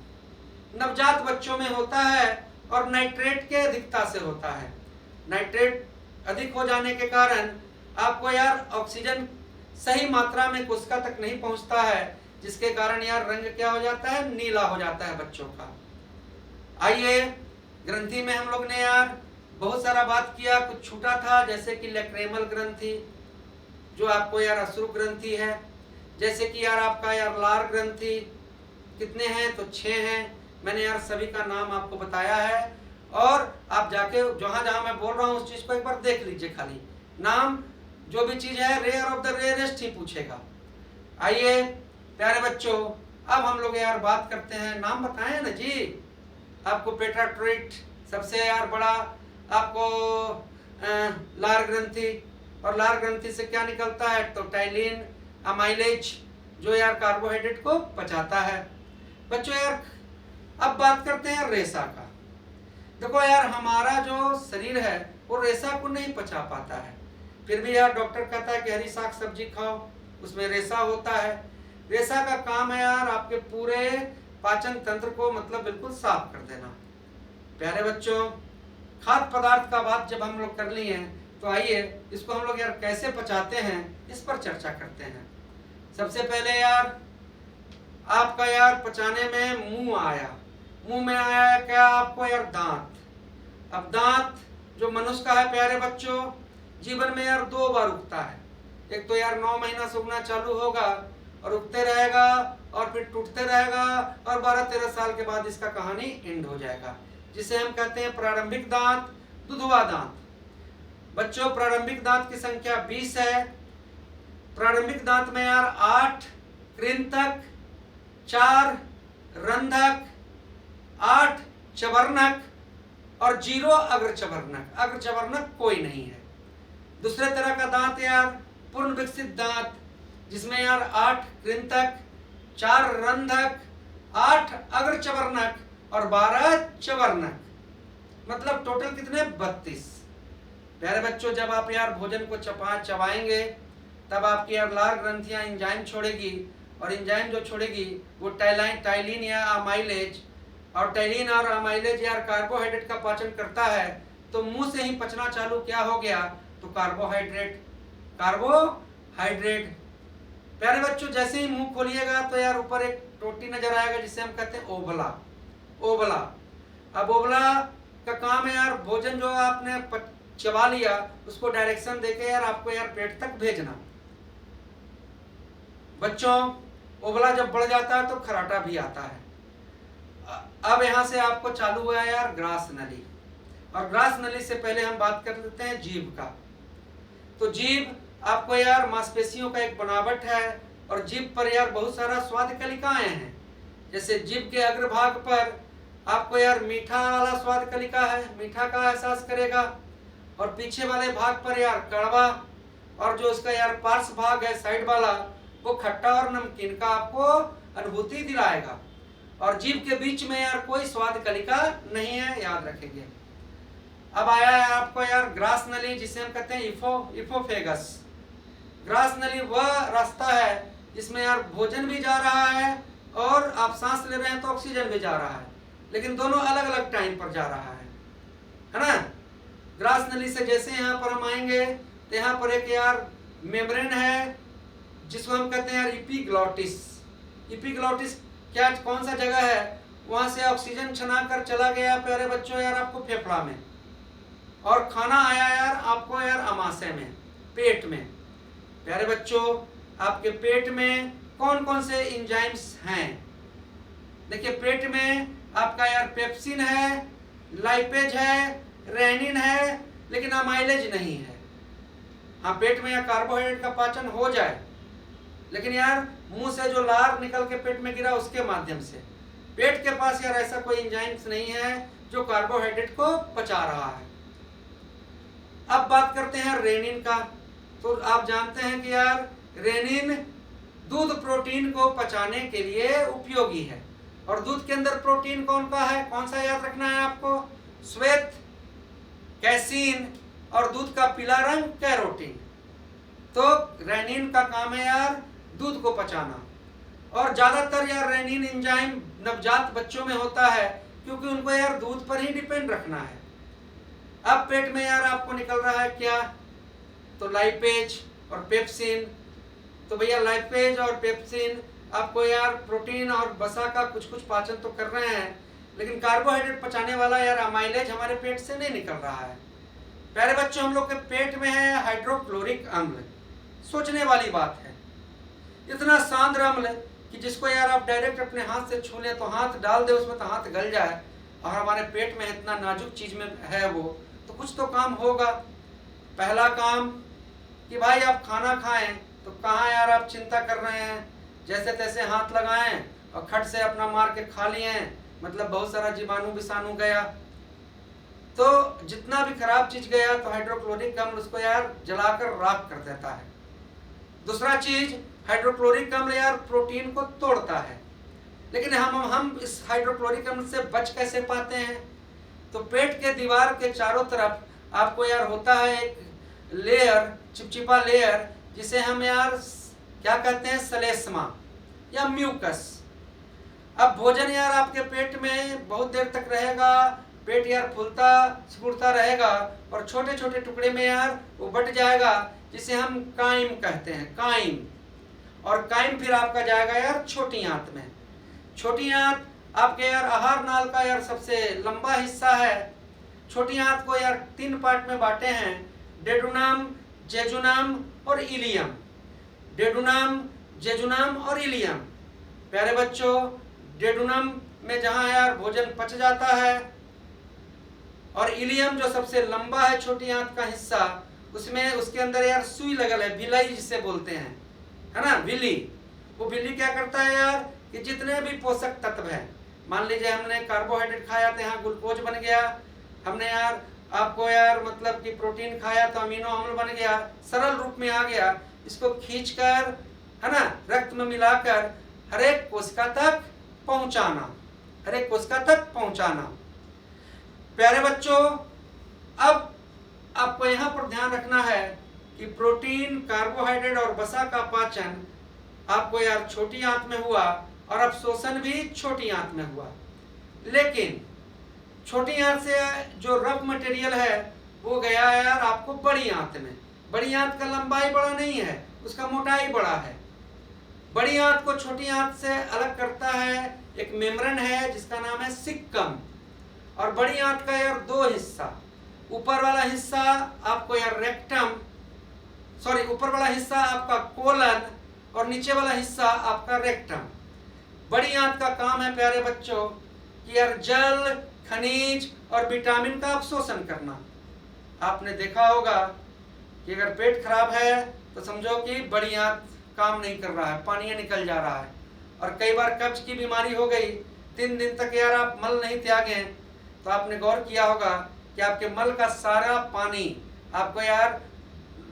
S1: नवजात बच्चों में होता है और नाइट्रेट के अधिकता से होता है। नाइट्रेट अधिक हो जाने के कारण आपको यार ऑक्सीजन सही मात्रा में कोशिका तक नहीं पहुंचता है, जिसके कारण यार रंग क्या हो जाता है, नीला हो जाता है बच्चों का। आइए, ग्रंथि में हम लोग ने यार बहुत सारा बात किया, कुछ छूटा था, जैसे कि लैक्रेमल ग्रंथि जो आपको यार अश्रु ग्रंथि है, जैसे कि यार आपका यार लार ग्रंथि कितने हैं, तो 6 हैं। मैंने यार सभी का नाम आपको बताया है और आप जाके जहां जहां मैं बोल रहा हूं उस चीज को एक बार देख लीजिए। खाली नाम जो भी चीज है रेयर ऑफ द रेयरेस्ट ही पूछेगा। आइए प्यारे बच्चों, अब हम लोग यार बात करते हैं, नाम बताएं ना जी आपको। पेट्राट्रोइट सबसे यार बड़ा आपको लार ग्रंथि, और लार ग्रंथि से क्या निकलता है, तो टाइलिन अमाइलेज जो यार कार्बोहाइड्रेट को पचाता है। बच्चों यार अब बात करते हैं रेशा का। देखो यार हमारा जो शरीर है वो रेशा को नहीं पचा पाता है, फिर भी यार डॉक्टर कहता है कि हरी साग सब्जी खाओ, उसमें रेशा होता है। रेशा का काम है यार आपके पूरे पाचन तंत्र को मतलब बिल्कुल साफ कर देना। प्यारे बच्चों, खाद्य पदार्थ का बात जब हम लोग कर लिए हैं तो आइए इसको हम लोग यार कैसे पचाते हैं इस पर चर्चा करते हैं। सबसे पहले यार आपका यार पचाने में मुंह में आया क्या आपको यार दांत। अब दांत जो मनुष्य का है प्यारे बच्चों, जीवन में यार 2 बार उगता है। एक तो यार 9 महीना से उगना चालू होगा और उगते रहेगा और फिर टूटते रहेगा और 12-13 साल के बाद इसका कहानी एंड हो जाएगा, जिसे हम कहते हैं प्रारंभिक दांत, दुधवा दांत। बच्चों, प्रारंभिक दांत की संख्या 20 है। प्रारंभिक दांत में यार 8 कृंतक, 4 रंध्रक, 8 चवर्णक और 0 अग्रचवर्णक। अग्रचवर्णक कोई नहीं है। दूसरे तरह का दांत यार पूर्ण विकसित दांत, जिसमें यार 8 कृंतक, 4 रंध्रक, 8 अग्रचवर्णक और 12 चवर्णक, मतलब टोटल कितने? 32। प्यारे बच्चों, जब आप यार भोजन को चबाएंगे तब आपकी यार लार ग्रंथियां एंजाइम छोड़ेगी और एंजाइम जो छोड़ेगी वो टाइलिन या अमाइलेज, और टाइलिन और अमाइलेज यार कार्बोहाइड्रेट का पाचन करता है। तो मुंह से ही पचना चालू क्या हो गया? तो कार्बोहाइड्रेट। प्यारे बच्चों, जैसे ही मुंह खोलिएगा तो यार ऊपर एक टोटी नजर आएगा जिसे हम कहते हैं ओबला। अब ओबला का काम है यार भोजन जो आपने चबा लिया उसको डायरेक्शन देके यार आपको यार पेट तक भेजना। बच्चों, ओबला जब बढ़ जाता है तो खराटा भी आता है। अब यहां से आपको चालू हुआ है यार ग्रास नली, और ग्रास नली से पहले हम बात कर लेते हैं जीभ का। तो जीभ आपको यार मांसपेशियों का एक बनावट है और जीभ पर यार बहुत सारा स्वाद कलिकाएं हैं। जैसे जीभ के अग्रभाग पर आपको यार मीठा वाला स्वाद कलिका है, मीठा का एहसास करेगा, और पीछे वाले भाग पर यार कड़वा, और जो उसका यार पार्श्व भाग है साइड वाला वो खट्टा और नमकीन का आपको अनुभूति दिलाएगा। और जीभ के बीच में यार कोई स्वाद कलिका नहीं है, याद रखेंगे। अब आया है आपको यार ग्रास नली, जिसे हम कहते हैं इफोफेगस। ग्रास नली वह रास्ता है जिसमें यार भोजन भी जा रहा है और आप सांस ले रहे हैं तो ऑक्सीजन भी जा रहा है, लेकिन दोनों अलग अलग टाइम पर जा रहा है ना। ग्रास नली से जैसे यहाँ पर हम आएंगे तो यहाँ पर एक यार मेम्ब्रेन है जिसको हम कहते हैं यार इपिग्लॉटिस। इपिग्लॉटिस क्या, कौन सा जगह है? वहां से ऑक्सीजन छना कर चला गया प्यारे बच्चों यार आपको फेफड़ा में, और खाना आया यार आपको यार अमाशय में, पेट में। प्यारे बच्चों, आपके पेट में कौन कौन से एंजाइम्स हैं? देखिए, पेट में आपका यार पेप्सिन है, लाइपेज है, रेनिन है, लेकिन अमाइलेज नहीं है। हाँ, पेट में यार कार्बोहाइड्रेट का पाचन हो जाए, लेकिन यार मुंह से जो लार निकल के पेट में गिरा उसके माध्यम से। पेट के पास यार ऐसा कोई एंजाइम्स नहीं है जो कार्बोहाइड्रेट को पचा रहा है। अब बात करते हैं रेनिन का। तो आप जानते हैं कि यार रेनिन दूध प्रोटीन को पचाने के लिए उपयोगी है। और दूध के अंदर प्रोटीन कौन का है, कौन सा याद रखना है आपको? श्वेत, कैसीन, और दूध का पीला रंग कैरोटीन। तो रेनिन का काम है यार दूध को पचाना, और ज्यादातर यार रेनिन एंजाइम नवजात बच्चों में होता है क्योंकि उनको यार दूध पर ही डिपेंड रखना है। अब पेट में यार आपको निकल रहा है क्या? तो लाइपेज और पेप्सिन। तो भैया लाइपेज और पेप्सिन आपको यार प्रोटीन और वसा का कुछ कुछ पाचन तो कर रहे हैं, लेकिन कार्बोहाइड्रेट पचाने वाला यार अमाइलेज हमारे पेट से नहीं निकल रहा है। प्यारे बच्चों, हम लोग के पेट में है हाइड्रोक्लोरिक अम्ल। सोचने वाली बात है, इतना सांद्र अम्ल कि जिसको यार आप डायरेक्ट अपने हाथ से छू लें तो हाथ डाल दे उसमें तो हाथ गल जाए, और हमारे पेट में इतना नाजुक चीज में है वो, तो कुछ तो काम होगा। पहला काम कि भाई आप खाना खाएं तो कहाँ यार आप चिंता कर रहे हैं, जैसे तैसे हाथ लगाएं और खट से अपना मार के खा लिए, मतलब बहुत सारा जीवाणु विषाणु गया। तो जितना भी खराब चीज गया तो हाइड्रोक्लोरिक अम्ल उसको यार जलाकर राख कर देता है। दूसरा चीज, हाइड्रोक्लोरिक अम्ल यार प्रोटीन को तोड़ता है, लेकिन हम इस हाइड्रोक्लोरिक अम्ल से बच कैसे पाते हैं? तो पेट के दीवार के चारों तरफ आपको यार होता है एक लेयर, चिपचिपा लेयर, जिसे हम यार क्या कहते हैं? सलेस्मा या म्यूकस। अब भोजन यार आपके पेट में बहुत देर तक रहेगा, पेट यार फूलता सिकुड़ता रहेगा और छोटे छोटे टुकड़े में यार वो बट जाएगा, जिसे हम काइम कहते हैं, काइम। और काइम फिर आपका जाएगा यार छोटी आंत में। छोटी आंत आपके यार आहार नाल का यार सबसे लंबा हिस्सा है। छोटी आंत को यार 3 पार्ट में बांटे हैं। डेडुनम, जेजुनम और इलियम। डेडुनम, जेजुनम और इलियम। प्यारे बच्चों, डेडुनम में जहां यार भोजन पच जाता है, और इलियम जो सबसे लंबा है छोटी आंत का हिस्सा, उसमें उसके अंदर यार सुई लगल है, भिलाई जिसे बोलते हैं, है ना, विली। वो विली क्या करता है यार कि जितने भी पोषक तत्व हैं, मान लीजिए हमने कार्बोहाइड्रेट खाया तो यहाँ ग्लूकोज बन गया, हमने यार आपको यार मतलब कि प्रोटीन खाया तो अमीनो अम्ल बन गया, सरल रूप में आ गया, इसको खींचकर, है ना, रक्त में मिलाकर हर एक कोशिका तक पहुंचाना, हर एक कोशिका तक पहुंचाना। प्यारे बच्चों, अब आपको यहाँ पर ध्यान रखना है कि प्रोटीन, कार्बोहाइड्रेट और वसा का पाचन आपको यार छोटी आंत में हुआ और अवशोषण भी छोटी आंत में हुआ। लेकिन छोटी आंत से जो रफ मटेरियल है वो गया यार आपको बड़ी आंत में। बड़ी आंत का लंबाई बड़ा नहीं है, उसका मोटाई बड़ा है। बड़ी आंत को छोटी आंत से अलग करता है एक मेम्ब्रेन है जिसका नाम है सिक्कम। और बड़ी आंत का यार दो हिस्सा, ऊपर वाला हिस्सा आपको यार रेक्टम, सॉरी ऊपर वाला हिस्सा आपका कोलन और नीचे वाला हिस्सा आपका रेक्टम। बड़ी आंत का काम है प्यारे बच्चों कि यार जल, खनिज और विटामिन का अवशोषण करना। आपने देखा होगा कि अगर पेट खराब है तो समझो कि बड़ी आंत काम नहीं कर रहा है, पानी निकल जा रहा है। और कई बार कब्ज की बीमारी हो गई, 3 दिन तक यार आप मल नहीं त्यागे, तो आपने गौर किया होगा कि आपके मल का सारा पानी आपको यार,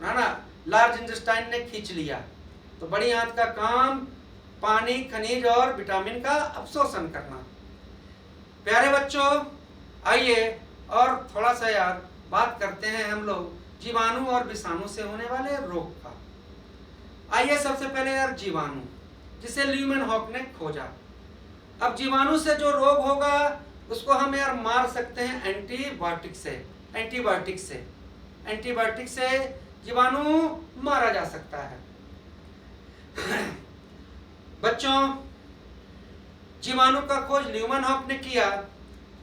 S1: है ना, लार्ज इंटेस्टाइन ने खींच लिया। तो बड़ी आंत का काम पानी, खनिज और विटामिन का अवशोषण करना। प्यारे बच्चों, आइए और थोड़ा सा यार बात करते हैं हम लोग जीवाणु और विषाणु से होने वाले रोग का। आइए सबसे पहले यार जीवाणु, जिसे ल्यूमेनहॉक ने खोजा। अब जीवाणु से जो रोग होगा उसको हम यार मार सकते हैं एंटीबायोटिक से। एंटीबायोटिक से जीवाणु मारा जा सकता है। बच्चों, जीवाणु का खोज ल्यूमेनहॉक ने किया,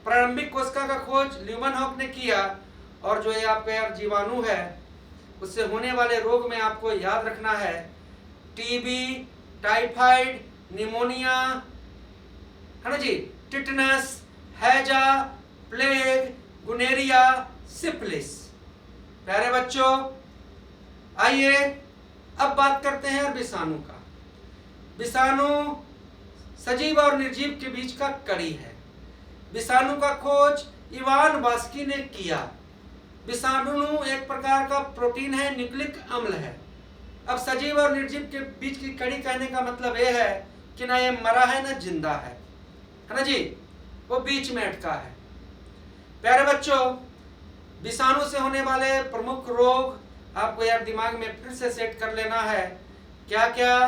S1: प्रारंभिक कोशिका का खोज ल्यूमेनहॉक ने किया। और जो ये आपका यार जीवाणु है उससे होने वाले रोग में आपको याद रखना है टीबी, टाइफाइड, निमोनिया, है ना जी, टिटनस, हैजा, प्लेग, गुनेरिया, सिफिलिस। प्यारे बच्चों, आइए अब बात करते हैं विषाणु का। विषाणु सजीव और निर्जीव के बीच का कड़ी है। विषाणु का खोज इवान बास्की ने किया। विषाणु एक प्रकार का प्रोटीन है, न्यूक्लिक अम्ल है। अब सजीव और निर्जीव के बीच की कड़ी कहने का मतलब यह है कि ना ये मरा है ना जिंदा है ना जी, वो बीच में अटका है। प्यारे बच्चों, विषाणु से होने वाले प्रमुख रोग आपको यार दिमाग में फिर से सेट कर लेना है। क्या क्या?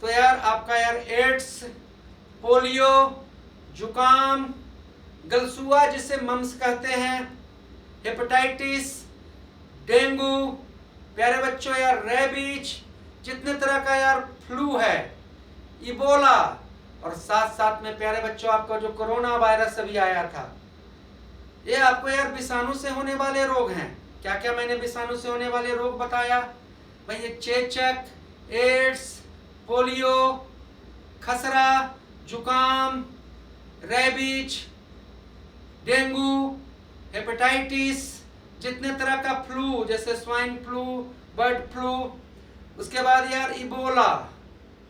S1: तो यार आपका यार एड्स, पोलियो, जुकाम, गलसुआ जिसे मम्स कहते हैं, हेपेटाइटिस, डेंगू, प्यारे बच्चों यार रेबीज, जितने तरह का यार फ्लू है, इबोला, और साथ साथ में प्यारे बच्चों आपका जो कोरोना वायरस अभी आया था, ये आपको यार विषाणु से होने वाले रोग हैं। क्या क्या मैंने विषाणु से होने वाले रोग बताया भाई? ये चेचक, एड्स, पोलियो, खसरा, जुकाम, रेबीज, डेंगू, हेपेटाइटिस, जितने तरह का फ्लू जैसे स्वाइन फ्लू, बर्ड फ्लू, उसके बाद यार इबोला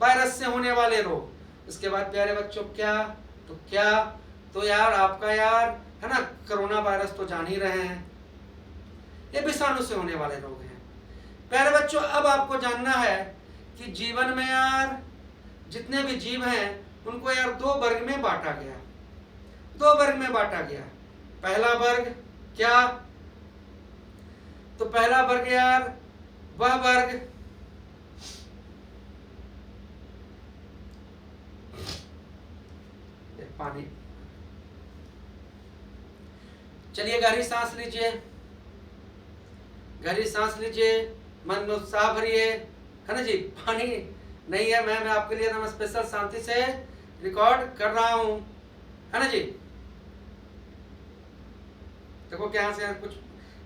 S1: वायरस से होने वाले रोग, उसके बाद प्यारे बच्चों क्या तो यार आपका यार है ना कोरोना वायरस तो जान ही रहे हैं, ये विषाणु से होने वाले रोग हैं। प्यारे बच्चों, अब आपको जानना है कि जीवन में यार जितने भी जीव हैं उनको यार 2 वर्ग में बांटा गया। 2 वर्ग में बांटा गया। पहला वर्ग क्या? तो पहला वर्ग यार वह वर्ग पानी, चलिए गहरी सांस लीजिए, गहरी सांस लीजिए, मन में उत्साह भरिए, है ना जी। पानी नहीं है, मैं आपके लिए ना स्पेशल शांति से रिकॉर्ड कर रहा हूं, है ना जी। देखो क्या से कुछ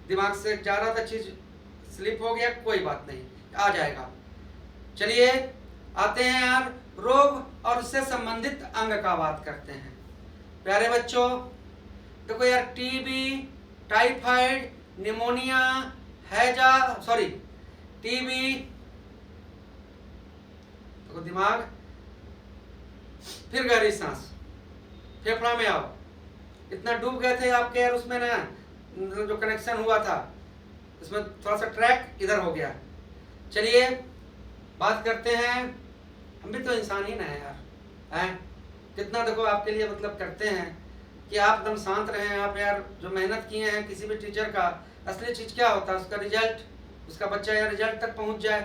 S1: दिमाग से जा रहा था चीज स्लिप हो गया, कोई बात नहीं, आ जाएगा। चलिए आते हैं यार रोग और उससे संबंधित अंग का बात करते हैं। प्यारे बच्चों देखो यार, टीबी, टाइफाइड, निमोनिया, हैजा, सॉरी टीबी, देखो दिमाग, फिर गहरी सांस, फेफड़ा में आओ। इतना डूब गए थे आपके यार उसमें ना, जो कनेक्शन हुआ था उसमें थोड़ा सा ट्रैक इधर हो गया। चलिए बात करते हैं, हम भी तो इंसान ही ना है यार, हैं? कितना देखो आपके लिए मतलब करते हैं कि आप एकदम शांत रहें। आप यार जो मेहनत किए हैं किसी भी टीचर का असली चीज़ क्या होता है, उसका रिजल्ट, उसका बच्चा यार रिजल्ट तक पहुंच जाए।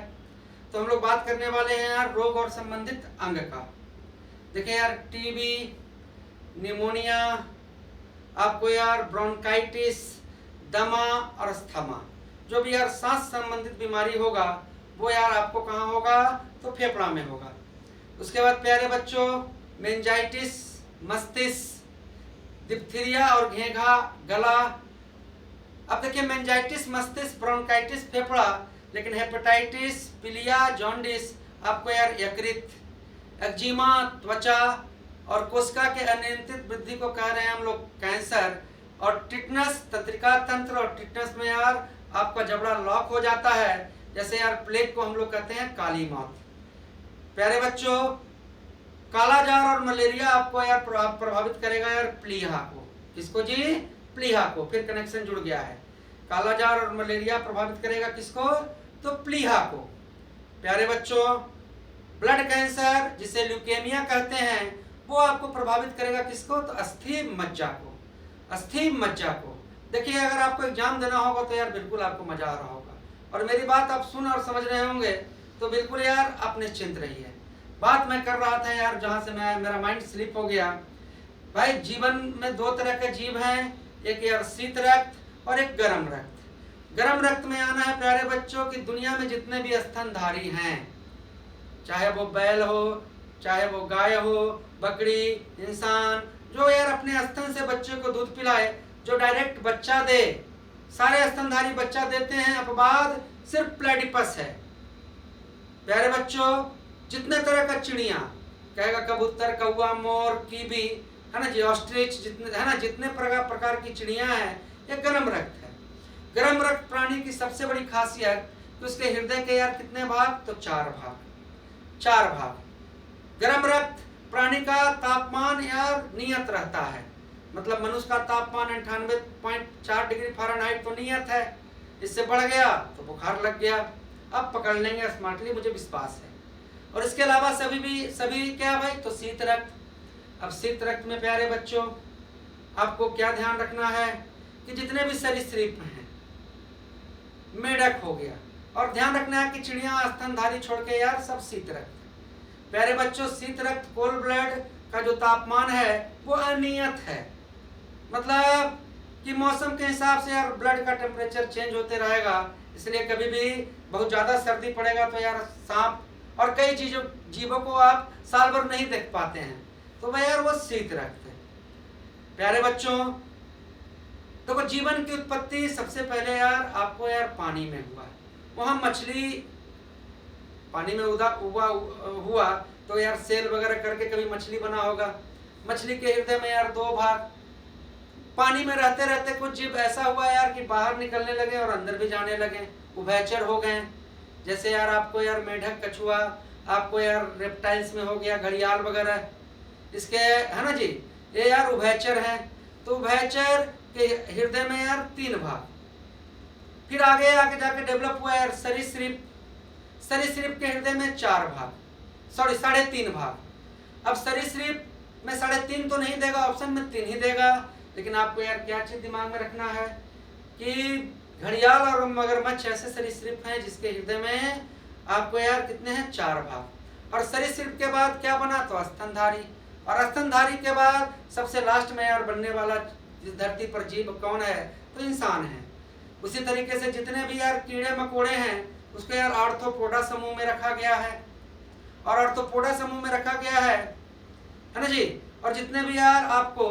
S1: तो हम लोग बात करने वाले हैं यार रोग और संबंधित अंग का। देखिए यार, टीबी, निमोनिया, आपको यार ब्रोंकाइटिस, दमा और अस्थमा, जो भी यार सांस संबंधित बीमारी होगा वो यार आपको कहाँ होगा, तो फेफड़ा में होगा। उसके बाद प्यारे बच्चों, मेनिंजाइटिस, मस्तिष्क, डिप्थीरिया और घेंघा गला। अब देखिए मेनिंजाइटिस, मस्तिष्क, ब्रोंकाइटिस फेफड़ा, लेकिन हेपेटाइटिस, पीलिया, जॉन्डिस आपको यार यकृत, एक्जिमा त्वचा और कोशिका के अनियंत्रित वृद्धि को कह रहे हैं हम लोग कैंसर, और टिटनस तंत्रिका तंत्र, और टिटनस में यार आपका जबड़ा लॉक हो जाता है, जैसे यार प्लेग को हम लोग कहते हैं काली मौत। प्यारे बच्चों, कालाजार और मलेरिया आपको यार प्रभावित करेगा यार प्लीहा को। किसको जी? प्लीहा को। फिर कनेक्शन जुड़ गया है, कालाजार और मलेरिया प्रभावित करेगा किसको, तो प्लीहा को। प्यारे बच्चों, ब्लड कैंसर जिसे ल्यूकेमिया कहते हैं वो आपको प्रभावित करेगा किसको, तो अस्थि मज्जा को, अस्थि मज्जा को। देखिए अगर आपको एग्जाम देना होगा तो यार बिल्कुल आपको मजा आ रहा होगा, और मेरी बात आप सुन और समझ रहे होंगे, तो बिल्कुल यार आप निश्चिंत रहिए। बात मैं कर रहा था यार जहाँ से मेरा माइंड स्लिप हो गया। भाई जीवन में दो तरह के जीव हैं, एक यार शीत रक्त और एक गर्म रक्त। गर्म रक्त में आना है प्यारे बच्चों कि दुनिया में जितने भी स्तनधारी हैं, चाहे वो बैल हो, चाहे वो गाय हो, बकरी, इंसान, जो यार अपने स्तन से बच्चे को दूध पिलाए, जो डायरेक्ट बच्चा दे, सारे स्तनधारी बच्चा देते हैं। अपवाद सिर्फ प्लेटिपस है। प्यारे बच्चों, जितने तरह का चिड़िया, कहेगा कबूतर, कौवा, मोर, कीवी, है ना जी, ऑस्ट्रिच, जितने है ना, जितने प्रकार की चिड़िया हैं, ये गर्म रक्त है। गर्म रक्त प्राणी की सबसे बड़ी खासियत कि उसके हृदय के यार कितने भाग, तो 4 भाग, 4 भाग। गर्म रक्त प्राणी का तापमान यार नियत रहता है, मतलब मनुष्य का तापमान 98.4 डिग्री फ़ारेनहाइट तो नियत है, इससे बढ़ गया तो बुखार लग गया। अब पकड़ लेंगे स्मार्टली, मुझे विश्वास है। और इसके अलावा सभी क्या भाई, तो शीत रक्त। अब शीत रक्त में प्यारे बच्चों आपको क्या ध्यान रखना है कि जितने भी सरीसृप हैं, मेढक हो गया, और ध्यान रखना है कि चिड़िया, स्तनधारी छोड़ के यार सब शीत रक्त। प्यारे बच्चों, शीत रक्त कोल्ड ब्लड का जो तापमान है वो अनियत है, मतलब कि मौसम के हिसाब से यार ब्लड का टेम्परेचर चेंज होते रहेगा, इसलिए कभी भी बहुत ज़्यादा सर्दी पड़ेगा तो यार सांप और कई जीवों को आप साल भर नहीं देख पाते हैं, तो वह यार वो शीत रक्त है। प्यारे बच्चों, तो जीवन की उत्पत्ति सबसे पहले यार आपको यार पानी में हुआ, वहाँ मछली पानी में हुआ तो यार सेल वगैरह करके कभी मछली बना होगा। मछली के हृदय में यार 2 भाग। पानी में रहते रहते कुछ जीव ऐसा हुआ यार कि बाहर निकलने लगे और अंदर भी जाने लगे, उभयचर हो गए। जैसे यार आपको यार मेढक, कछुआ, आपको यार रेप्टाइल्स में हो गया घड़ियाल वगैरह, इसके है ना जी, ये यार उभयचर हैं। तो उभयचर के हृदय में यार 3 भाग। फिर आगे जाके डेवलप हुआ यार सरीसृप। सरीसृप के हृदय में 4 भाग, सॉरी 3.5 भाग। अब सरीसृप में 3.5 तो नहीं देगा, ऑप्शन में 3 ही देगा, लेकिन आपको यार क्या चीज दिमाग में रखना है कि घड़ियाल और मगरमच्छ ऐसे सरीसृप हैं जिसके हृदय में आपको यार कितने हैं, 4 भाग। और सरीसृप के बाद क्या बना, तो स्तनधारी, और स्तनधारी के बाद सबसे लास्ट में यार बनने वाला इस धरती पर जीव कौन है, तो इंसान है। उसी तरीके से जितने भी यार कीड़े मकोड़े हैं उसको यार आर्थ्रोपोडा समूह में रखा गया है, और आर्थ्रोपोडा समूह में रखा गया है ना जी। और जितने भी यार आपको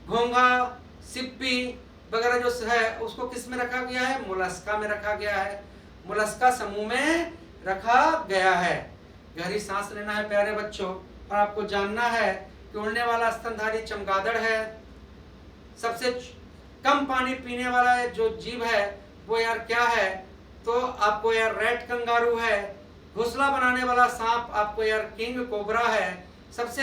S1: घोंघा, सिप्पी, वगैरह जो है उसको किस में रखा गया है? मोलस्का में रखा गया है, मोलस्का समूह में रखा गया है। गहरी सांस लेना है प्यारे बच्चों, और आपको जानना है कि उड़ने वाला स्तनधारी चमगादड़ है। सबसे कम पानी पीने वाला जो जीव है वो यार क्या है? तो आपको यार रेड कंगारू है। घोंसला बनाने वाला सांप आपको यार किंग कोबरा है। सबसे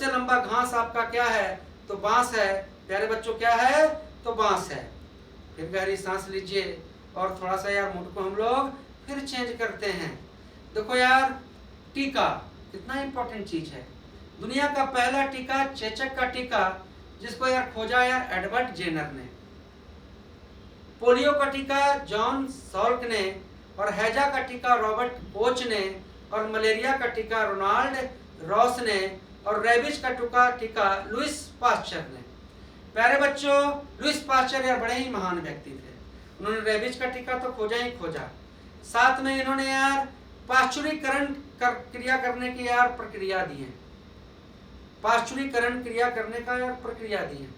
S1: लंबा घास आपका क्या है? तो बांस है। प्यारे बच्चों क्या है? तो बांस है। फिर गहरी सांस लीजिए और थोड़ा सा यार मूड को हम लोग फिर चेंज करते हैं। देखो यार, टीका कितना इंपॉर्टेंट चीज है। दुनिया का पहला टीका, चेचक का टीका, जिसको यार खोजा यार एडवर्ड जेनर ने। पोलियो का टीका जॉन सॉल्क ने, और हैजा का टीका रॉबर्ट कोच ने, और मलेरिया का टीका रोनाल्ड रॉस ने, और रेबीज का टीका लुइस पास्चर ने। प्यारे बच्चों, लुइस पास्चर यार बड़े ही महान व्यक्ति थे। उन्होंने रेबीज का टीका तो खोजा ही खोजा, साथ में इन्होंने यार पाश्चुरीकरण क्रिया करने की यार प्रक्रिया दी है। पाश्चुरीकरण क्रिया करने का यार प्रक्रिया दी है।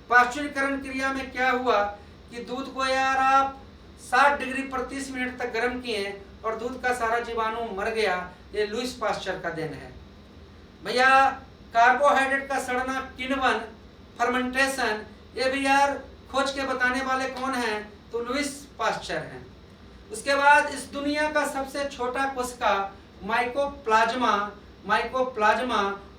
S1: पाश्चुरीकरण क्रिया में क्या हुआ कि दूध को यार आप 60 डिग्री पर 30 मिनट तक गर्म किए और दूध का सारा जीवाणु मर गया। ये लुइस पास्चर का देन है। भैया, कार्बोहाइड्रेट का सड़ना, किण्वन, फर्मेंटेशन, ये भी यार खोज के बताने वाले कौन हैं? तो लुइस पास्चर हैं। उसके बाद इस दुनिया का सबसे छोटा कोशिका माइकोप्लाज्मा,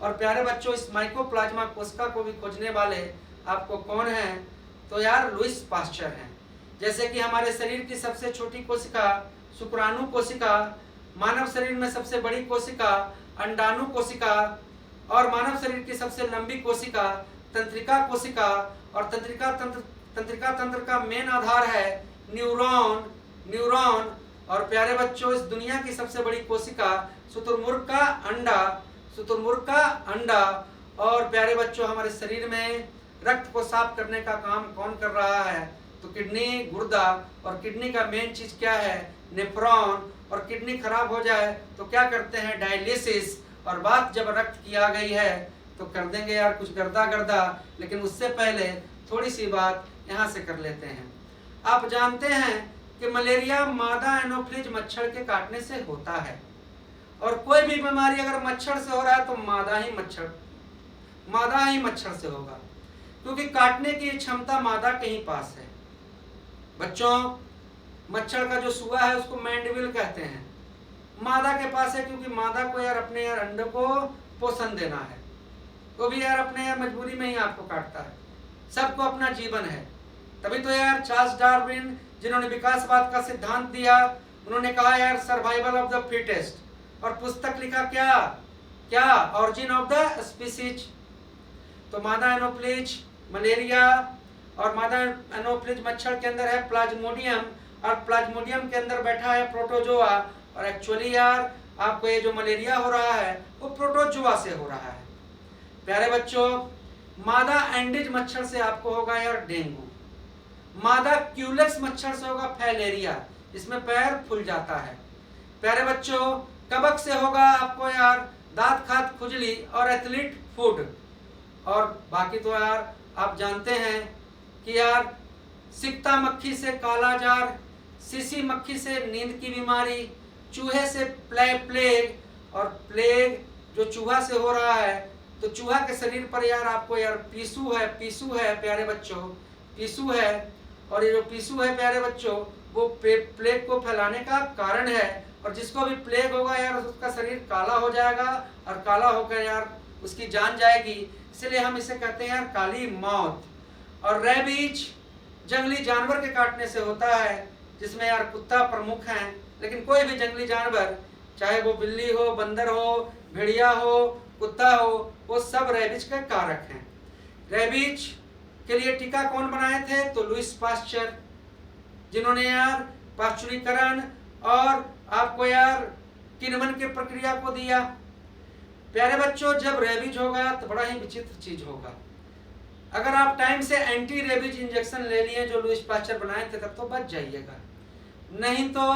S1: और प्यारे बच्चों इस माइकोप्लाज्मा कोशिका को भी खोजने वाले आपको कौन हैं? तो यार लुइस पास्चर हैं। जैसे कि हमारे शरीर की सबसे छोटी कोशिका शुक्राणु कोशिका, मानव शरीर में सबसे बड़ी कोशिका अंडाणु कोशिका, और मानव शरीर की सबसे लंबी कोशिका तंत्रिका कोशिका, और तंत्रिका तंत्र का मेन आधार है न्यूरॉन। और प्यारे बच्चों इस दुनिया की सबसे बड़ी कोशिका शुतुरमुर्ग का अंडा। और प्यारे बच्चों हमारे शरीर में रक्त को साफ करने का काम कौन कर रहा है? तो किडनी, गुर्दा, और किडनी का मेन चीज क्या है? नेफ्रॉन। और किडनी खराब हो जाए तो क्या करते हैं? डायलिसिस। और बात जब रक्त की आ गई है तो कर देंगे यार कुछ गर्दा, लेकिन उससे पहले थोड़ी सी बात यहाँ से कर लेते हैं। आप जानते हैं कि मलेरिया मादा एनोफ्लिज मच्छर के काटने से होता है, और कोई भी बीमारी अगर मच्छर से हो रहा है तो मादा ही मच्छर से होगा, क्योंकि काटने की क्षमता मादा के ही पास है। बच्चों, मच्छर का जो सुआ है उसको मैंडिबिल कहते हैं, मादा के पास है, क्योंकि मादा को यार अपने यार अंडे को पोषण देना है, तो भी यार अपने यार मजबूरी में ही आपको काटता है। सबको अपना जीवन है। तभी तो यार चार्ल्स डार्विन, जिन्होंने विकासवाद का सिद्धांत दिया, उन्होंने कहा यार सर्वाइवल ऑफ द फिटेस्ट, और पुस्तक लिखा क्या ऑरिजिन ऑफ द स्पीसीज। तो मादा एनोफ्लिज मलेरिया, और मादा एनोफ्लिज मच्छर के अंदर है प्लाज्मोडियम, और प्लाज्मोडियम के अंदर बैठा है प्रोटोजोआ। और एक्चुअली यार आपको ये जो मलेरिया हो रहा है वो प्रोटोजोआ से हो रहा है। प्यारे बच्चों, मादा एंडीज मच्छर से आपको होगा यार डेंगू, मादा क्यूलेक्स मच्छर से होगा फैलेरिया, इसमें पैर फूल जाता है। प्यारे बच्चों, कवक से होगा आपको यार दांत खाद खुजली और एथलीट फूड। और बाकी तो यार आप जानते हैं कि यार सिकता मक्खी से काला जार, सीसी मक्खी से नींद की बीमारी, चूहे से प्लेग, और प्लेग जो चूहा से हो रहा है तो चूहा के शरीर पर यार आपको यार पीसू है प्यारे बच्चों, पीसू है। और ये जो पीसू है प्यारे बच्चों वो प्लेग को फैलाने का कारण है, और जिसको भी प्लेग होगा यार उसका शरीर काला हो जाएगा, और काला होकर यार उसकी जान जाएगी, इसलिए हम इसे कहते हैं यार काली मौत। और रेबीज जंगली जानवर के काटने से होता है, जिसमें यार कुत्ता प्रमुख है, लेकिन कोई भी जंगली जानवर, चाहे वो बिल्ली हो, बंदर हो, भेड़िया हो, कुत्ता हो, वो सब रेबीज के कारक हैं। रेबीज के लिए टीका कौन बनाए थे? तो लुइस पास्चर, जिन्होंने यार पाश्चुरीकरण और आपको यार किण्वन की प्रक्रिया को दिया। प्यारे बच्चों, जब रेबीज होगा तो बड़ा ही विचित्र चीज होगा। अगर आप टाइम से एंटी रेबीज इंजेक्शन ले लिए जो लुइस पास्चर बनाए थे तब तो बच जाइएगा, नहीं तो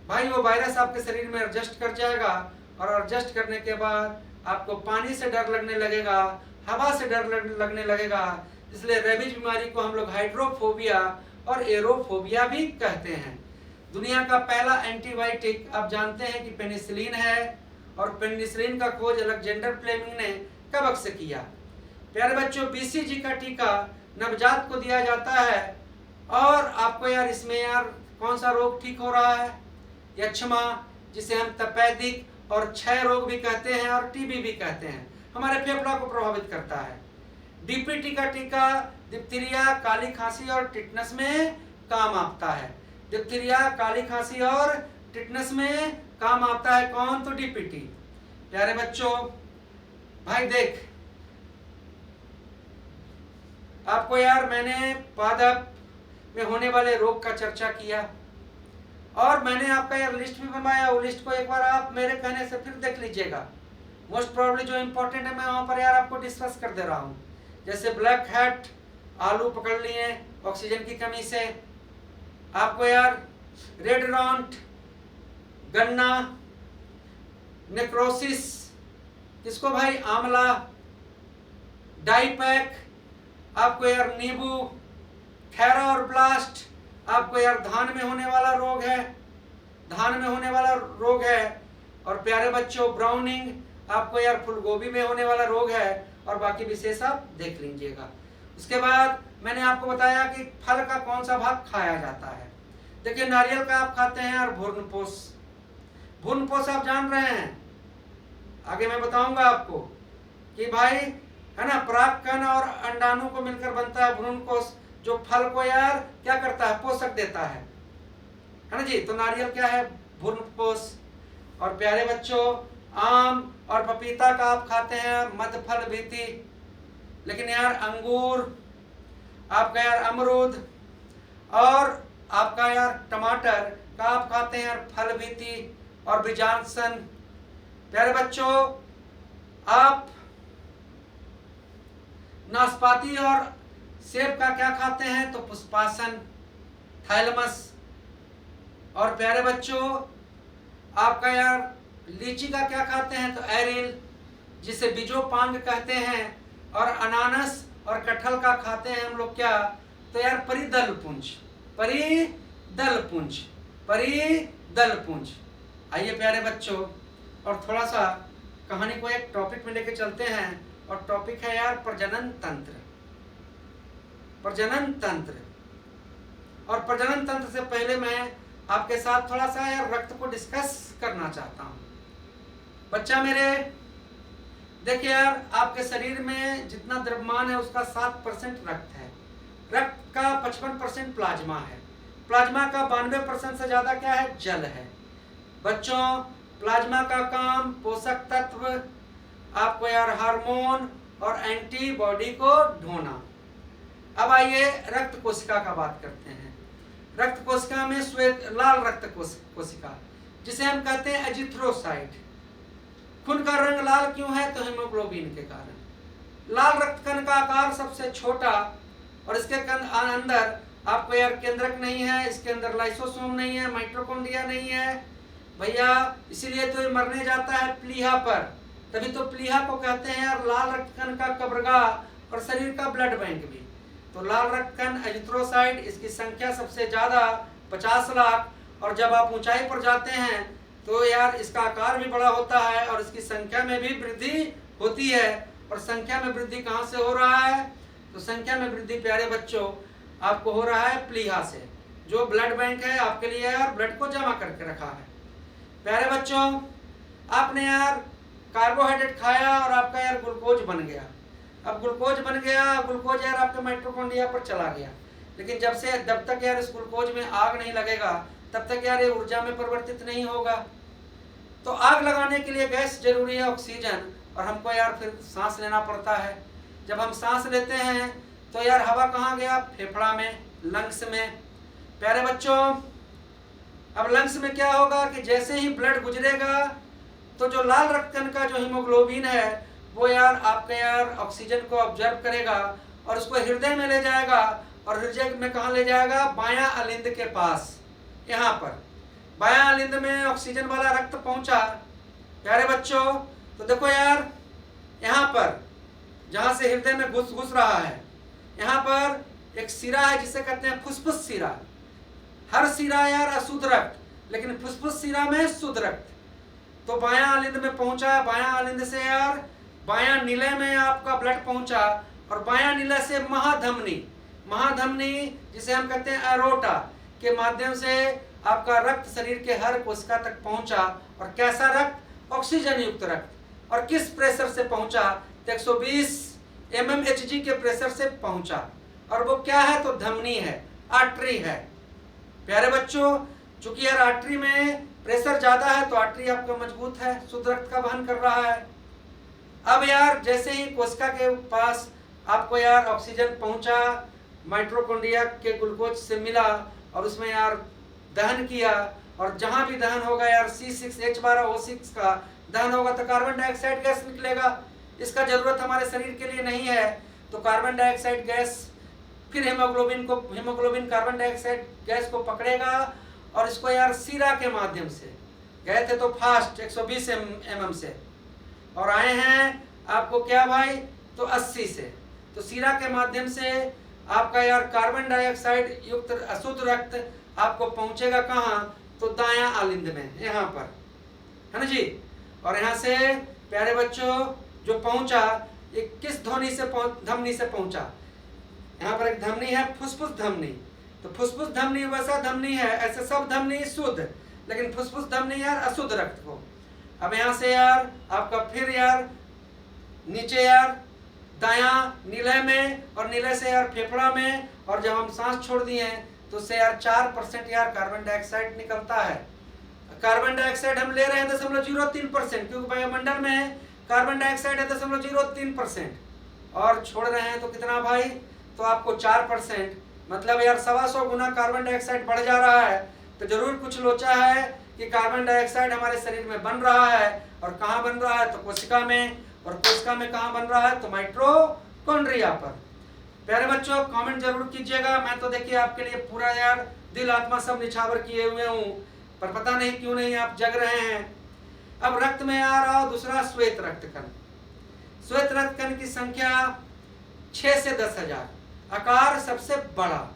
S1: भाई वो वायरस आपके शरीर में एडजस्ट कर जाएगा, और एडजस्ट करने के बाद आपको पानी से डर लगने लगेगा, हवा से डर लगने लगेगा, इसलिए रेबीज बीमारी को हम लोग हाइड्रोफोबिया और एरोफोबिया भी कहते हैं। दुनिया का पहला एंटीबायोटिक आप जानते हैं कि पेनिसिलिन है, और पेनिसिलिन का खोज अलेक्जेंडर फ्लेमिंग ने कब से किया। प्यारे बच्चों, बीसीजी का टीका नवजात को दिया जाता है, और आपको यार इसमें यार कौन सा रोग ठीक हो रहा है? यक्ष्मा, जिसे हम तपेदिक और क्षय रोग भी कहते हैं और टीबी भी कहते हैं, हमारे फेफड़ा को प्रभावित करता है। डीपीटी का टीका डिप्थीरिया, काली खांसी और टिटनस में काम आता है। डिप्थीरिया, काली खांसी और टिटनस में काम आता है कौन? तो डीपीटी। प्यारे बच्चों, भाई देख, आपको यार मैंने पादप में होने वाले रोग का चर्चा किया, और मैंने आपका यार लिस्ट भी बनवाया। वो लिस्ट को एक बार आप मेरे कहने से फिर देख लीजिएगा। मोस्ट प्रॉब्ली जो इंपॉर्टेंट है मैं वहां पर यार आपको डिस्कस कर दे रहा हूँ। जैसे ब्लैक हैट, आलू पकड़ लिए ऑक्सीजन की कमी से, आपको यार रेड रॉन्ट, गन्ना, नेक्रोसिस, किसको भाई? आंवला, डाइपैक, आपको यार नींबू, खैरा और ब्लास्ट, आपको यार धान में होने वाला रोग है, धान में होने वाला रोग है। और प्यारे बच्चों, ब्राउनिंग, आपको यार फूलगोभी में होने वाला रोग है, और बाकी विशेष आप देख लीजिएगा। उसके बाद मैंने आपको बताया कि फल का कौन सा भाग खाया जाता है। देखिए, नारियल का आप खाते हैं और भूर्णपोष। भूर्णपोष आप जान रहे हैं, आगे मैं बताऊंगा आपको कि भाई है ना, परागकण और अंडाणु को मिलकर बनता है भ्रूणकोष, जो फल को यार क्या करता है? पोषक देता है ना जी। तो नारियल क्या है? भ्रूणपोष। और प्यारे बच्चों, आम और पपीता का आप खाते हैं मध्यफल भीति, लेकिन यार अंगूर, आपका यार अमरूद, और आपका यार टमाटर का आप खाते हैं यार फल भीति और बीजांसन। प्यारे बच्चों, आप नाशपाती और सेब का क्या खाते हैं? तो पुष्पासन, थैलमस। और प्यारे बच्चों, आपका यार लीची का क्या खाते हैं? तो एरिल, जिसे बीजोपांग कहते हैं। और अनानस और कटहल का खाते हैं हम लोग क्या? तो यार परिदल पुंज, परिदल पुंज, परिदल पुंज। आइए प्यारे बच्चों, और थोड़ा सा कहानी को एक टॉपिक में लेके चलते हैं, और टॉपिक है यार प्रजनन तंत्र। प्रजनन तंत्र, और प्रजनन तंत्र से पहले मैं आपके साथ थोड़ा सा यार रक्त को डिस्कस करना चाहता हूँ। बच्चा मेरे, देखिए यार, आपके शरीर में जितना द्रव्यमान है उसका 7% रक्त है। रक्त का 55% प्लाज्मा है। प्लाज्मा का 92% से ज्यादा क्या है? जल है। बच्चों, प्लाज्मा का काम पोषक तत्व, आपको यार हार्मोन और एंटीबॉडी को ढोना। अब आइए रक्त कोशिका का बात करते हैं। रक्त कोशिका में श्वेत लाल रक्त कोशिका, जिसे हम कहते हैं एजिथ्रोसाइट। खून का रंग लाल क्यों है? तो हीमोग्लोबिन के कारण। लाल रक्त कण का आकार सबसे छोटा, और इसके अंदर आपको यार केंद्रक नहीं है, इसके अंदर लाइसोसोम नहीं है, माइटोकॉन्ड्रिया नहीं है भैया, इसीलिए तो ये मरने जाता है प्लीहा पर। तभी तो प्लीहा को कहते हैं यार लाल रक्त कण का कब्रगाह और शरीर का ब्लड बैंक भी। तो लाल रक्त कण एरिथ्रोसाइट, इसकी संख्या सबसे ज्यादा 50 लाख, और जब आप ऊंचाई पर जाते हैं तो यार इसका आकार भी बड़ा होता है और इसकी संख्या में भी वृद्धि होती है। और संख्या में वृद्धि कहाँ से हो रहा है? तो संख्या में वृद्धि प्यारे बच्चों आपको हो रहा है प्लीहा से, जो ब्लड बैंक है आपके लिए यार ब्लड को जमा करके रखा है। प्यारे बच्चों, आपने यार कार्बोहाइड्रेट खाया और आपका यार ग्लूकोज बन गया। अब ग्लूकोज बन गया, ग्लूकोज यार आपके माइटोकॉन्ड्रिया पर चला गया, लेकिन जब तक यार इस ग्लूकोज में आग नहीं लगेगा तब तक यार ये ऊर्जा में परिवर्तित नहीं होगा। तो आग लगाने के लिए गैस जरूरी है, ऑक्सीजन, और हमको यार फिर सांस लेना पड़ता है। जब हम सांस लेते हैं तो यार हवा कहाँ गया? फेफड़ा में, लंग्स में। प्यारे बच्चों, अब लंग्स में क्या होगा कि जैसे ही ब्लड गुजरेगा तो जो लाल रक्त कण का जो हीमोग्लोबिन है वो यार आपके यार ऑक्सीजन को ऑब्जर्व करेगा और उसको हृदय में ले जाएगा, और हृदय में कहाँ ले जाएगा? बायां अलिंद के पास, यहाँ पर बायां अलिंद में ऑक्सीजन वाला रक्त पहुंचा। प्यारे बच्चों, तो देखो यार यहाँ पर जहाँ से हृदय में घुस रहा है, यहाँ पर एक सिरा है जिसे कहते हैं फुसफुस सिरा। हर सिरा यार अशुद्ध रक्त, लेकिन फुसफुस सिरा में शुद्ध रक्त। तो बायां आलिंद में पहुंचा, बायां आलिंद से यार बायां नीले में आपका ब्लड पहुंचा, और बायां नीले से महाधमनी, महाधमनी जिसे हम कहते हैं एरोटा के माध्यम से आपका रक्त शरीर के हर कोशिका तक पहुंचा। और कैसा रक्त? ऑक्सीजन युक्त रक्त। और किस प्रेशर से पहुंचा? 120 mmHg के प्रेशर से पहुंचा। और वो क्या है? तो धमनी है, आर्टरी है। प्यारे बच्चों, चूंकि यार आर्टरी में प्रेशर ज्यादा है तो आर्टरी आपका मजबूत है, शुद्ध रक्त का वहन कर रहा है। अब यार जैसे ही कोशिका के पास आपको यार ऑक्सीजन पहुंचा, माइटोकॉन्ड्रिया के ग्लूकोज से मिला और उसमें यार दहन किया, और जहां भी दहन होगा यार C6H12O6 का दहन होगा तो कार्बन डाइऑक्साइड गैस निकलेगा। इसका जरूरत हमारे शरीर के लिए नहीं है। तो कार्बन डाइऑक्साइड गैस फिर हीमोग्लोबिन कार्बन डाइऑक्साइड गैस को पकड़ेगा और इसको यार सीरा के माध्यम से, गए थे तो फास्ट 120 mm से, और आए हैं आपको क्या भाई? तो 80 से। तो सीरा के माध्यम से आपका यार कार्बन डाइऑक्साइड युक्त अशुद्ध रक्त आपको पहुंचेगा कहाँ? तो दायां आलिंद में, यहाँ पर, है ना जी। और यहाँ से प्यारे बच्चों जो पहुंचा, ये किस धमनी से पहुंचा? यहाँ पर एक धमनी है, फुसफुस धमनी। तो फुसफुस धमनी वैसा धमनी है, ऐसे सब धमनी शुद्ध, लेकिन फुसफुस धमनी यार अशुद्ध रक्त को। अब यहाँ से यार आपका फिर यार नीचे यार दायां नीले में, और नीले से यार फेफड़ा में, और जब हम सांस छोड़ दिए तो उससे यार 4% यार कार्बन डाइऑक्साइड निकलता है। कार्बन डाइऑक्साइड हम ले रहे हैं 0.03%, क्योंकि वायुमंडल में कार्बन डाइऑक्साइड है 0.03%, और छोड़ रहे हैं तो कितना भाई? तो आपको 4%, मतलब यार 125 गुना कार्बन डाइऑक्साइड बढ़ जा रहा है। तो जरूर कुछ लोचा है कि कार्बन डाइऑक्साइड हमारे शरीर में बन रहा है, और कहाँ बन रहा है? तो कोशिका में, और कोशिका में कहाँ बन रहा है? तो माइटोकॉन्ड्रिया पर। प्यारे बच्चों कमेंट जरूर कीजिएगा। मैं तो देखिए आपके लिए पूरा यार दिल आत्मा सब निछावर किए हुए हूँ, पर पता नहीं क्यों नहीं आप जग रहे हैं। अब रक्त में आ रहा हो दूसरा श्वेत रक्त कण। श्वेत रक्त कण की संख्या 6 से 10,000, आकार सबसे बड़ा।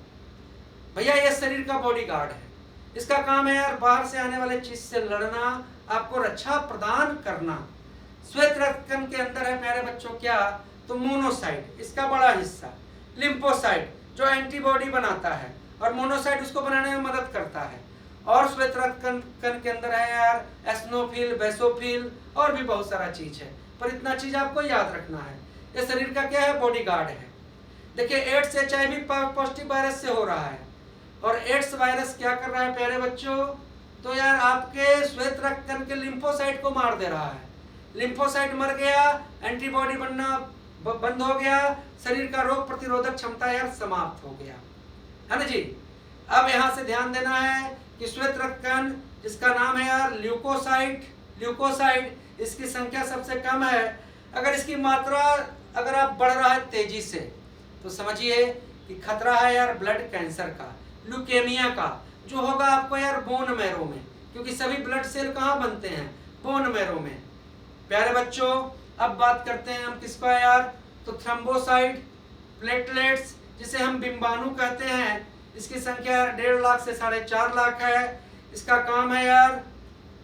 S1: भैया ये शरीर का बॉडीगार्ड है। इसका काम है यार बाहर से आने वाले चीज से लड़ना, आपको रक्षा प्रदान करना। श्वेत रक्त कण के अंदर है प्यारे बच्चों क्या? तो मोनोसाइट, इसका बड़ा हिस्सा, लिम्फोसाइट जो एंटीबॉडी बनाता है, और मोनोसाइट उसको बनाने में मदद करता है। और श्वेत रक्त कण के अंदर है यार एस्नोफिल, बेसोफिल, और भी बहुत सारा चीज है, पर इतना चीज आपको याद रखना है। ये शरीर का क्या है? बॉडीगार्ड है। देखिए एड्स HIV पॉजिटिव वायरस से हो रहा है, और एड्स वायरस क्या कर रहा है प्यारे बच्चों? तो यार आपके श्वेत रक्त कण के लिम्फोसाइट को मार दे रहा है। लिम्फोसाइट मर गया, एंटीबॉडी बनना बंद हो गया, शरीर का रोग प्रतिरोधक क्षमता यार समाप्त हो गया, है ना जी। अब यहाँ से ध्यान देना है कि श्वेत रक्त कण जिसका नाम है यार ल्यूकोसाइट, इसकी संख्या सबसे कम है। अगर इसकी मात्रा अगर आप बढ़ रहा है तेजी से, तो समझिए कि खतरा है यार ब्लड कैंसर का, ल्यूकेमिया का, जो होगा आपको यार बोन मैरो में, क्योंकि सभी ब्लड सेल कहाँ बनते हैं? बोन मैरो में। प्यारे बच्चों अब बात करते हैं हम किसका यार? तो थ्रोम्बोसाइट, प्लेटलेट्स जिसे हम बिंबाणु कहते हैं, इसकी संख्या यार 1.5 लाख से 4.5 लाख है। इसका काम है यार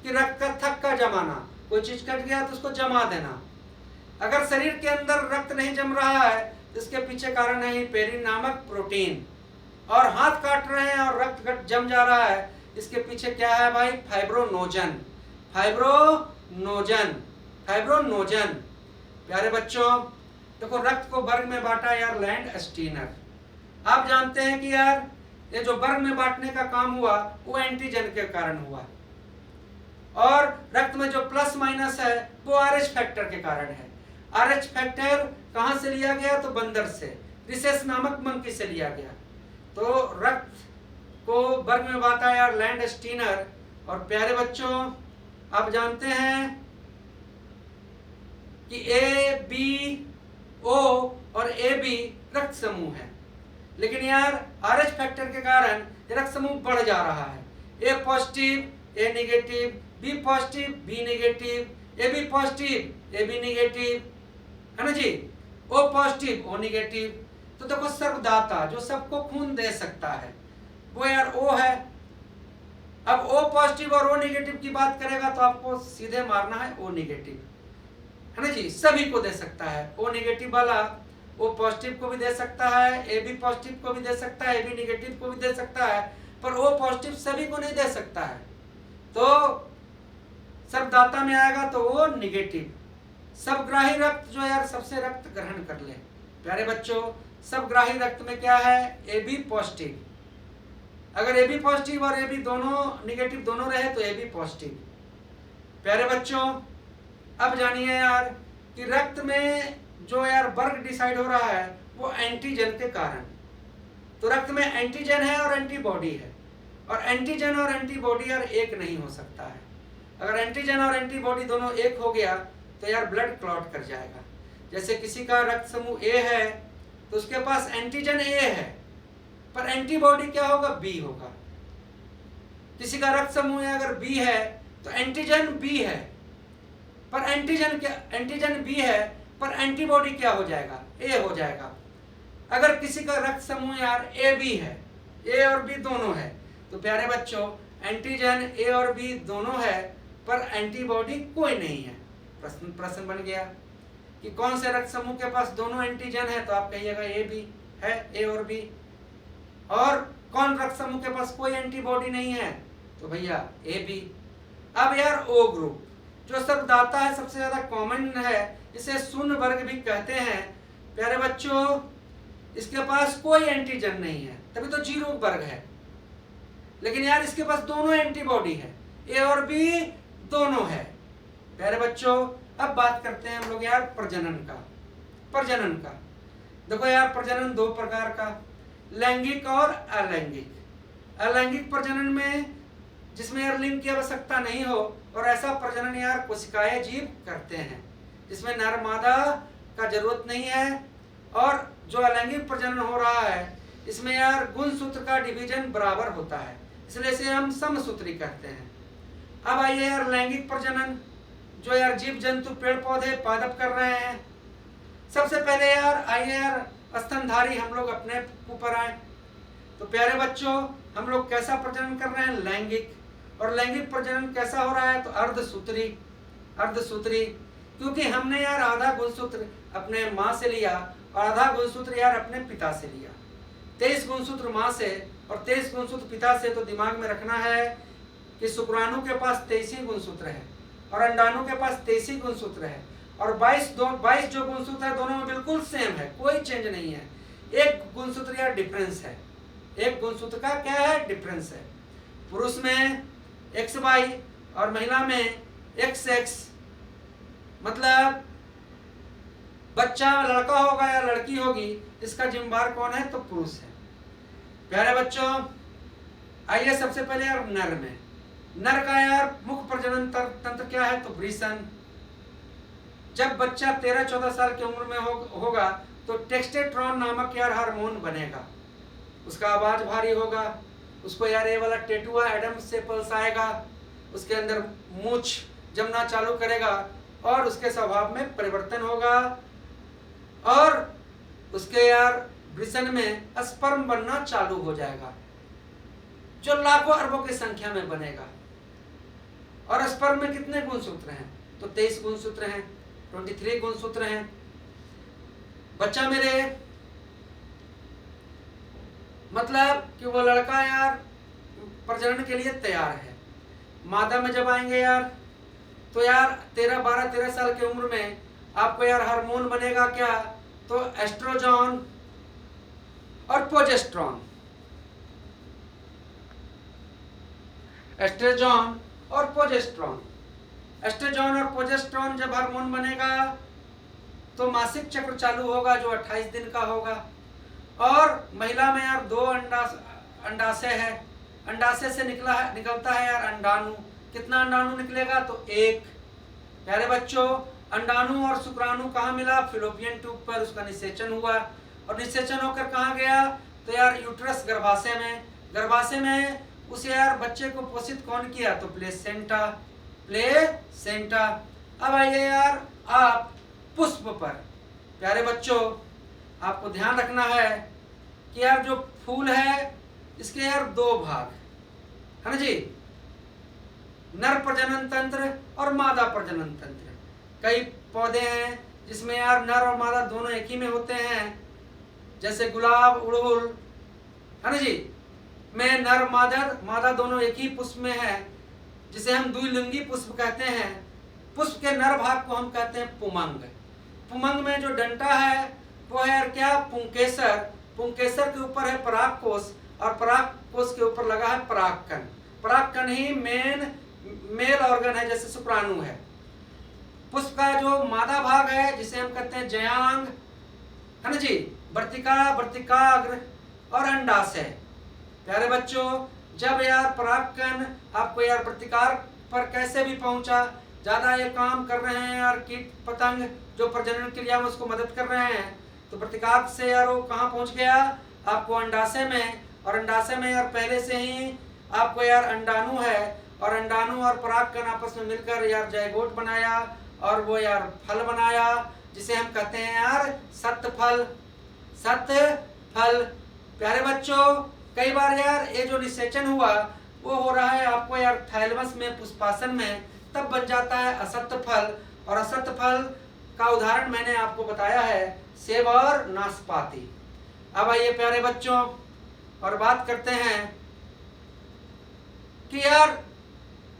S1: कि रक्त का थक्का जमाना, कोई चीज कट गया तो उसको जमा देना। अगर शरीर के अंदर रक्त नहीं जम रहा है तो इसके पीछे कारण है पेरिन नामक प्रोटीन, और हाथ काट रहे हैं और रक्त जम जा रहा है, इसके पीछे क्या है भाई? फाइब्रोनोजन। प्यारे बच्चों देखो रक्त को वर्ग में बांटा यार लैंडस्टीनर। आप जानते हैं कि यार ये जो वर्ग में बांटने का काम हुआ वो एंटीजन के कारण हुआ, और रक्त में जो प्लस माइनस है वो RH फैक्टर के कारण है। RH फैक्टर कहां से लिया गया? तो बंदर से, रिसेस नामक मंकी से लिया गया। तो रक्त को वर्ग में बांटा यार लैंडस्टीनर। और प्यारे बच्चों आप जानते हैं कि ABO और AB रक्त समूह है, लेकिन यार RH फैक्टर के कारण रक्त समूह बढ़ जा रहा है। A positive, A negative, B positive, B negative, AB positive, AB negative, है ना जी, O पॉजिटिव, O नेगेटिव। तो देखो सर्वदाता जो सबको खून दे सकता है वो यार O है। अब O पॉजिटिव और O नेगेटिव की बात करेगा तो आपको सीधे मारना है O नेगेटिव, है ना जी, सभी को दे सकता है। O नेगेटिव वाला O पॉजिटिव को भी दे सकता है, AB पॉजिटिव को भी दे सकता है, AB नेगेटिव को भी दे सकता है, पर O पॉजिटिव सभी को नहीं दे सकता है। तो सर्वदाता में आएगा तो O नेगेटिव। सबग्राही रक्त जो यार सबसे रक्त ग्रहण कर ले। प्यारे बच्चों, सबग्राही रक्त में क्या है? AB positive. अगर AB पॉजिटिव और AB दोनों नेगेटिव दोनों रहे तो AB पॉजिटिव। प्यारे बच्चों, अब जानिए यार कि रक्त में जो यार वर्ग डिसाइड हो रहा है वो एंटीजन के कारण। तो रक्त में एंटीजन है और एंटीबॉडी है, और एंटीजन और एंटीबॉडी यार एक नहीं हो सकता है। अगर एंटीजन और एंटीबॉडी दोनों एक हो गया तो यार ब्लड क्लॉट कर जाएगा। जैसे किसी का रक्त समूह A है तो उसके पास एंटीजन A है, पर एंटीबॉडी क्या होगा? B होगा। किसी का रक्त समूह अगर B है तो एंटीजन B है, पर एंटीजन B है पर एंटीबॉडी क्या हो जाएगा? A हो जाएगा। अगर किसी का रक्त समूह यार AB है, A और B दोनों है, तो प्यारे बच्चों एंटीजन A और B दोनों है पर एंटीबॉडी कोई नहीं है। प्रश्न बन गया कि कौन से रक्त समूह के पास दोनों एंटीजन है? तो आप कहिएगा AB है, A और B। और कौन रक्त समूह के पास कोई एंटीबॉडी नहीं है? तो भैया AB। अब यार O ग्रुप जो सर्वदाता है, सबसे ज्यादा कॉमन है, इसे शून्य वर्ग भी कहते हैं। प्यारे बच्चों, इसके पास कोई एंटीजन नहीं है, तभी तो जीरो वर्ग है। लेकिन यार इसके पास दोनों एंटीबॉडी है, A और B दोनों है। प्यारे बच्चों, अब बात करते हैं हम लोग यार प्रजनन का। देखो यार प्रजनन दो प्रकार का, लैंगिक और अलैंगिक। अलैंगिक प्रजनन में जिसमें यार लिंग की आवश्यकता नहीं हो, और ऐसा प्रजनन यार कोशिकाएं जीव करते हैं जिसमें नर मादा का जरूरत नहीं है। और जो अलैंगिक प्रजनन हो रहा है इसमें यार गुणसूत्र का डिवीजन बराबर होता है, इसलिए इसे हम समसूत्री कहते हैं। अब आइए यार लैंगिक प्रजनन, जो यार जीव जंतु पेड़ पौधे पादप कर रहे हैं। सबसे पहले यार आइए यार स्तनधारी हम लोग अपने ऊपर आए। तो प्यारे बच्चों, हम लोग कैसा प्रजनन कर रहे हैं? लैंगिक। और लैंगिक प्रजनन कैसा हो रहा है? तो अर्धसूत्री, क्योंकि हमने यार आधा गुणसूत्र अपने माँ से लिया और आधा गुणसूत्र यार अपने पिता से लिया। 23 गुणसूत्र माँ से और 23 गुणसूत्र पिता से। तो दिमाग में रखना है कि शुक्राणु के पास 23 ही गुणसूत्र है और अंडाणु के पास 23 ही गुणसूत्र है, और 22 जो गुणसूत्र है दोनों में बिल्कुल सेम है, कोई चेंज नहीं है। एक गुणसूत्र यार डिफरेंस है, एक गुणसूत्र का क्या है? डिफरेंस है। पुरुष में XY और महिला में XX। मतलब बच्चा लड़का होगा या लड़की होगी, इसका जिम्मेदार कौन है? तो पुरुष है। प्यारे बच्चों, आइए सबसे पहले यार नर में। नर का यार मुख्य प्रजनन तंत्र क्या है? तो वृषण। जब बच्चा 13-14 साल की उम्र में होगा तो टेस्टोस्टेरोन नामक यार हार्मोन बनेगा, उसका आवाज भारी होगा, उसको यार ये वाला टेटुआ एडम सेपल्स आएगा, उसके अंदर मूछ जमना चालू करेगा और उसके स्वभाव में परिवर्तन होगा, और उसके यार वृषण में स्पर्म बनना चालू हो जाएगा जो लाखों अरबों की संख्या में बनेगा। और स्पर्म में कितने गुणसूत्र हैं? तो 23 गुणसूत्र हैं, 23 गुणसूत्र हैं। बच्चा मेरे मतलब कि वो लड़का यार प्रजनन के लिए तैयार है। मादा में जब आएंगे यार तो यार 12-13 साल की उम्र में आपको यार हार्मोन बनेगा क्या? तो एस्ट्रोजन और प्रोजेस्टेरोन। एस्ट्रोजन और प्रोजेस्टेरोन। एस्ट्रोजन और प्रोजेस्टेरोन जब हार्मोन बनेगा तो मासिक चक्र चालू होगा जो 28 दिन का होगा। और महिला में यार 2 अंडाशय है, अंडाशय से निकलता है यार अंडाणु। कितना अंडाणु निकलेगा? तो 1। प्यारे बच्चों, अंडाणु और शुक्राणु कहाँ मिला? फिलोपियन ट्यूब पर उसका निषेचन हुआ, और निषेचन होकर कहाँ गया? तो यार यूट्रस गर्भाशय में। गर्भाशय में उसे यार बच्चे को पोषित कौन किया? तो प्लेसेंटा। अब आइए यार आप पुष्प पर। प्यारे बच्चों, आपको ध्यान रखना है कि यार जो फूल है इसके यार दो भाग है ना जी, नर प्रजनन तंत्र और मादा प्रजनन तंत्र। कई पौधे हैं जिसमें यार नर और मादा दोनों एक ही में होते हैं, जैसे गुलाब, उड़हुल है ना जी, में नर मादा दोनों एक ही पुष्प में है, जिसे हम द्विलिंगी पुष्प कहते हैं। पुष्प के नर भाग को हम कहते हैं पुमंग। पुमंग में जो डंटा है वो है यार क्या, पुंकेसर। पुंकेसर के ऊपर है परागकोश और परागकोश के ऊपर लगा है परागकण। परागकण ही मेल ऑर्गन है, जैसे शुक्राणु है। पुष्प का जो मादा भाग है जिसे हम कहते हैं जयांग है ना जी, वर्तिका, वर्तिकाग्र और अंडाशय। प्यारे बच्चों, जब यार परागकण आपको यार वर्तिकार पर कैसे भी पहुंचा, ज्यादा ये काम कर रहे हैं यार कीट पतंग जो प्रजनन क्रिया में उसको मदद कर रहे हैं, तो वर्तिकाग्र से यार वो कहाँ पहुंच गया, आपको अंडाशय में। और अंडाशय में यार पहले से ही आपको यार अंडाणु है, और अंडाणु और परागकण आपस में मिलकर यार जायगोट बनाया और वो यार फल बनाया, जिसे हम कहते हैं यार सत्य फल। सत्य फल। प्यारे बच्चों, कई बार यार ये जो निषेचन हुआ वो हो रहा है आपको यार थैलमस में, पुष्पासन में, तब बन जाता है असत्य फल। और असत्य फल का उदाहरण मैंने आपको बताया है, सेब और नाशपाती। अब आइए प्यारे बच्चों और बात करते हैं कि यार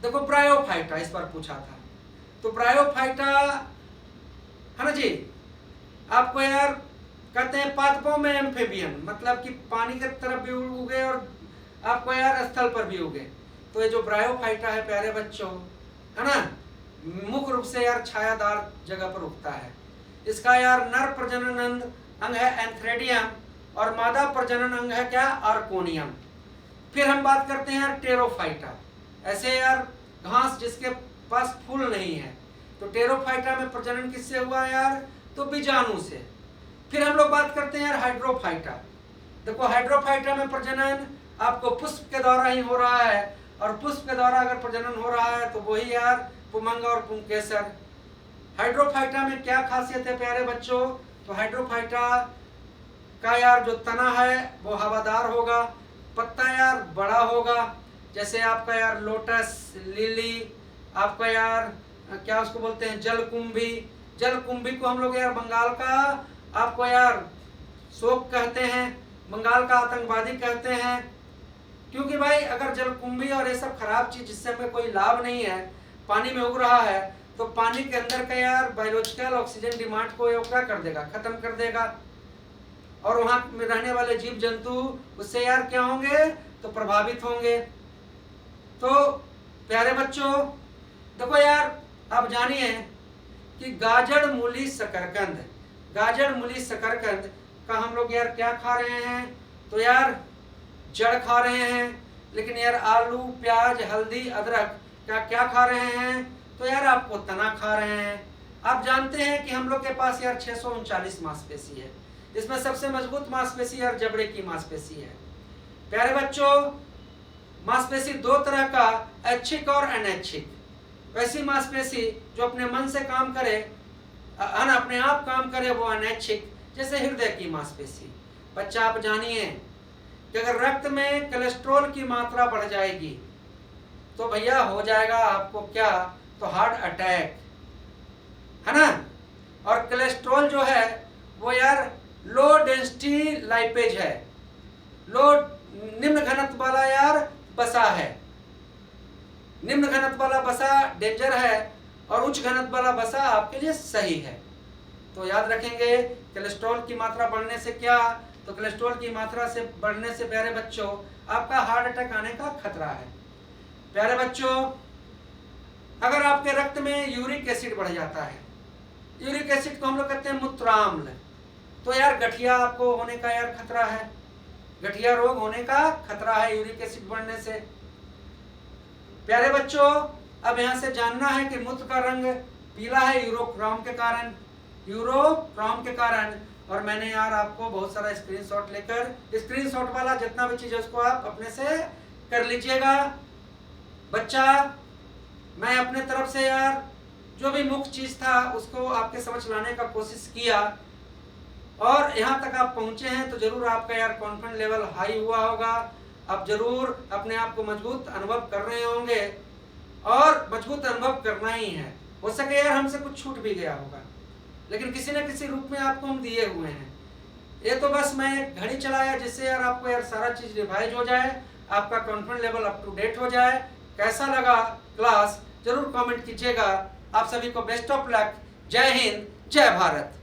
S1: देखो ब्रायोफाइटा इस बार पूछा था, तो ब्रायोफाइटा है ना जी, आपको यार कहते हैं पादपों में एम्फीबियन, मतलब कि पानी की तरफ भी उगे और आपको यार स्थल पर भी उगे। तो ये जो ब्रायोफाइटा है प्यारे बच्चों है ना, मुख्य रूप से यार छायादार जगह पर उगता है। इसका यार नर प्रजनन अंग है एंथ्रेडियम और मादा प्रजनन अंग है क्या, आर्कोनियम। फिर हम बात करते हैं यार टेरोफाइटा, ऐसे यार घास जिसके पास फूल नहीं है, तो टेरोफाइटा में प्रजनन किससे हुआ यार, तो बीजाणु से। फिर हम लोग बात करते हैं यार हाइड्रोफाइटा। देखो हाइड्रोफाइटा में प्रजनन आपको पुष्प के द्वारा ही हो रहा है, और पुष्प के द्वारा अगर प्रजनन हो रहा है तो वही यार पुमंग और पुंकेसर। हाइड्रोफाइटा में क्या खासियत है प्यारे बच्चों, तो हाइड्रोफाइटा का यार जो तना है वो हवादार होगा, पत्ता यार बड़ा होगा, जैसे आपका यार लोटस, लिली, आपका यार क्या उसको बोलते हैं जलकुंभी। जलकुंभी को हम लोग यार बंगाल का आपको यार शोक कहते हैं, बंगाल का आतंकवादी कहते हैं, क्योंकि भाई अगर जलकुंभी और ये सब खराब चीज जिससे हमें कोई लाभ नहीं है पानी में उग रहा है, तो पानी के अंदर का यार बायोलॉजिकल ऑक्सीजन डिमांड को ये क्या कर देगा, खत्म कर देगा, और वहां में रहने वाले जीव जंतु उससे यार क्या होंगे, तो प्रभावित होंगे। तो प्यारे बच्चों देखो यार, आप जानिए कि गाजर, मूली, शकरकंद, गाजर, मूली, शकरकंद का हम लोग यार क्या खा रहे हैं, तो यार जड़ खा रहे हैं। लेकिन यार आलू, प्याज, हल्दी, अदरक का क्या खा रहे हैं, तो यार आपको तना खा रहे हैं। आप जानते हैं कि हम लोग के पास यार 639 मांसपेशी है, इसमें सबसे मजबूत मांसपेशी यार जबड़े की मांसपेशी है। प्यारे बच्चों, मांसपेशी दो तरह का, ऐच्छिक और अनैच्छिक। वैसी मांसपेशी जो अपने मन से काम करे, अपने आप काम करे, वो अनैच्छिक, जैसे हृदय की मांसपेशी। बच्चा आप जानिए कि अगर रक्त में कोलेस्ट्रॉल की मात्रा बढ़ जाएगी तो भैया हो जाएगा आपको क्या, तो हार्ट अटैक, है ना। और कोलेस्ट्रॉल जो है वो यार लो डेंसिटी लाइपेज है, लो निम्न घनत्व वाला यार बसा है। निम्न घनत्व वाला बसा डेंजर है और उच्च घनत्व वाला बसा आपके लिए सही है। तो याद रखेंगे कोलेस्ट्रॉल की मात्रा बढ़ने से क्या, तो कोलेस्ट्रॉल की मात्रा से बढ़ने से प्यारे बच्चों आपका हार्ट अटैक आने का खतरा है। प्यारे बच्चों, अगर आपके रक्त में यूरिक एसिड बढ़ जाता है, यूरिक एसिड को हम लोग कहते हैं मूत्राम्ल, तो यार गठिया आपको होने का यार खतरा है, गठिया रोग होने का खतरा है यूरिक एसिड बढ़ने से। प्यारे बच्चों, अब यहाँ से जानना है कि मूत्र का रंग पीला है यूरोक्रोम के कारण, यूरोक्रोम के कारण। और मैंने यार आपको बहुत सारा स्क्रीनशॉट लेकर, स्क्रीनशॉट वाला जितना भी चीज है उसको आप अपने से कर लीजिएगा। बच्चा, मैं अपने तरफ से यार जो भी मुख्य चीज था उसको आपके समझ लाने का कोशिश किया। और यहाँ तक आप पहुँचे हैं तो जरूर आपका यार कॉन्फिडेंस लेवल हाई हुआ होगा। आप जरूर अपने आप को मजबूत अनुभव कर रहे होंगे और मजबूत अनुभव करना ही है। हो सके यार हमसे कुछ छूट भी गया होगा, लेकिन किसी न किसी रूप में आपको हम दिए हुए हैं। ये तो बस मैं एक घड़ी चलाया जिससे यार आपको यार सारा चीज़ रिवाइज हो जाए, आपका confidence level up to date हो जाए। कैसा लगा क्लास जरूर कमेंट कीजिएगा। आप सभी को बेस्ट ऑफ लक। जय हिंद, जय भारत।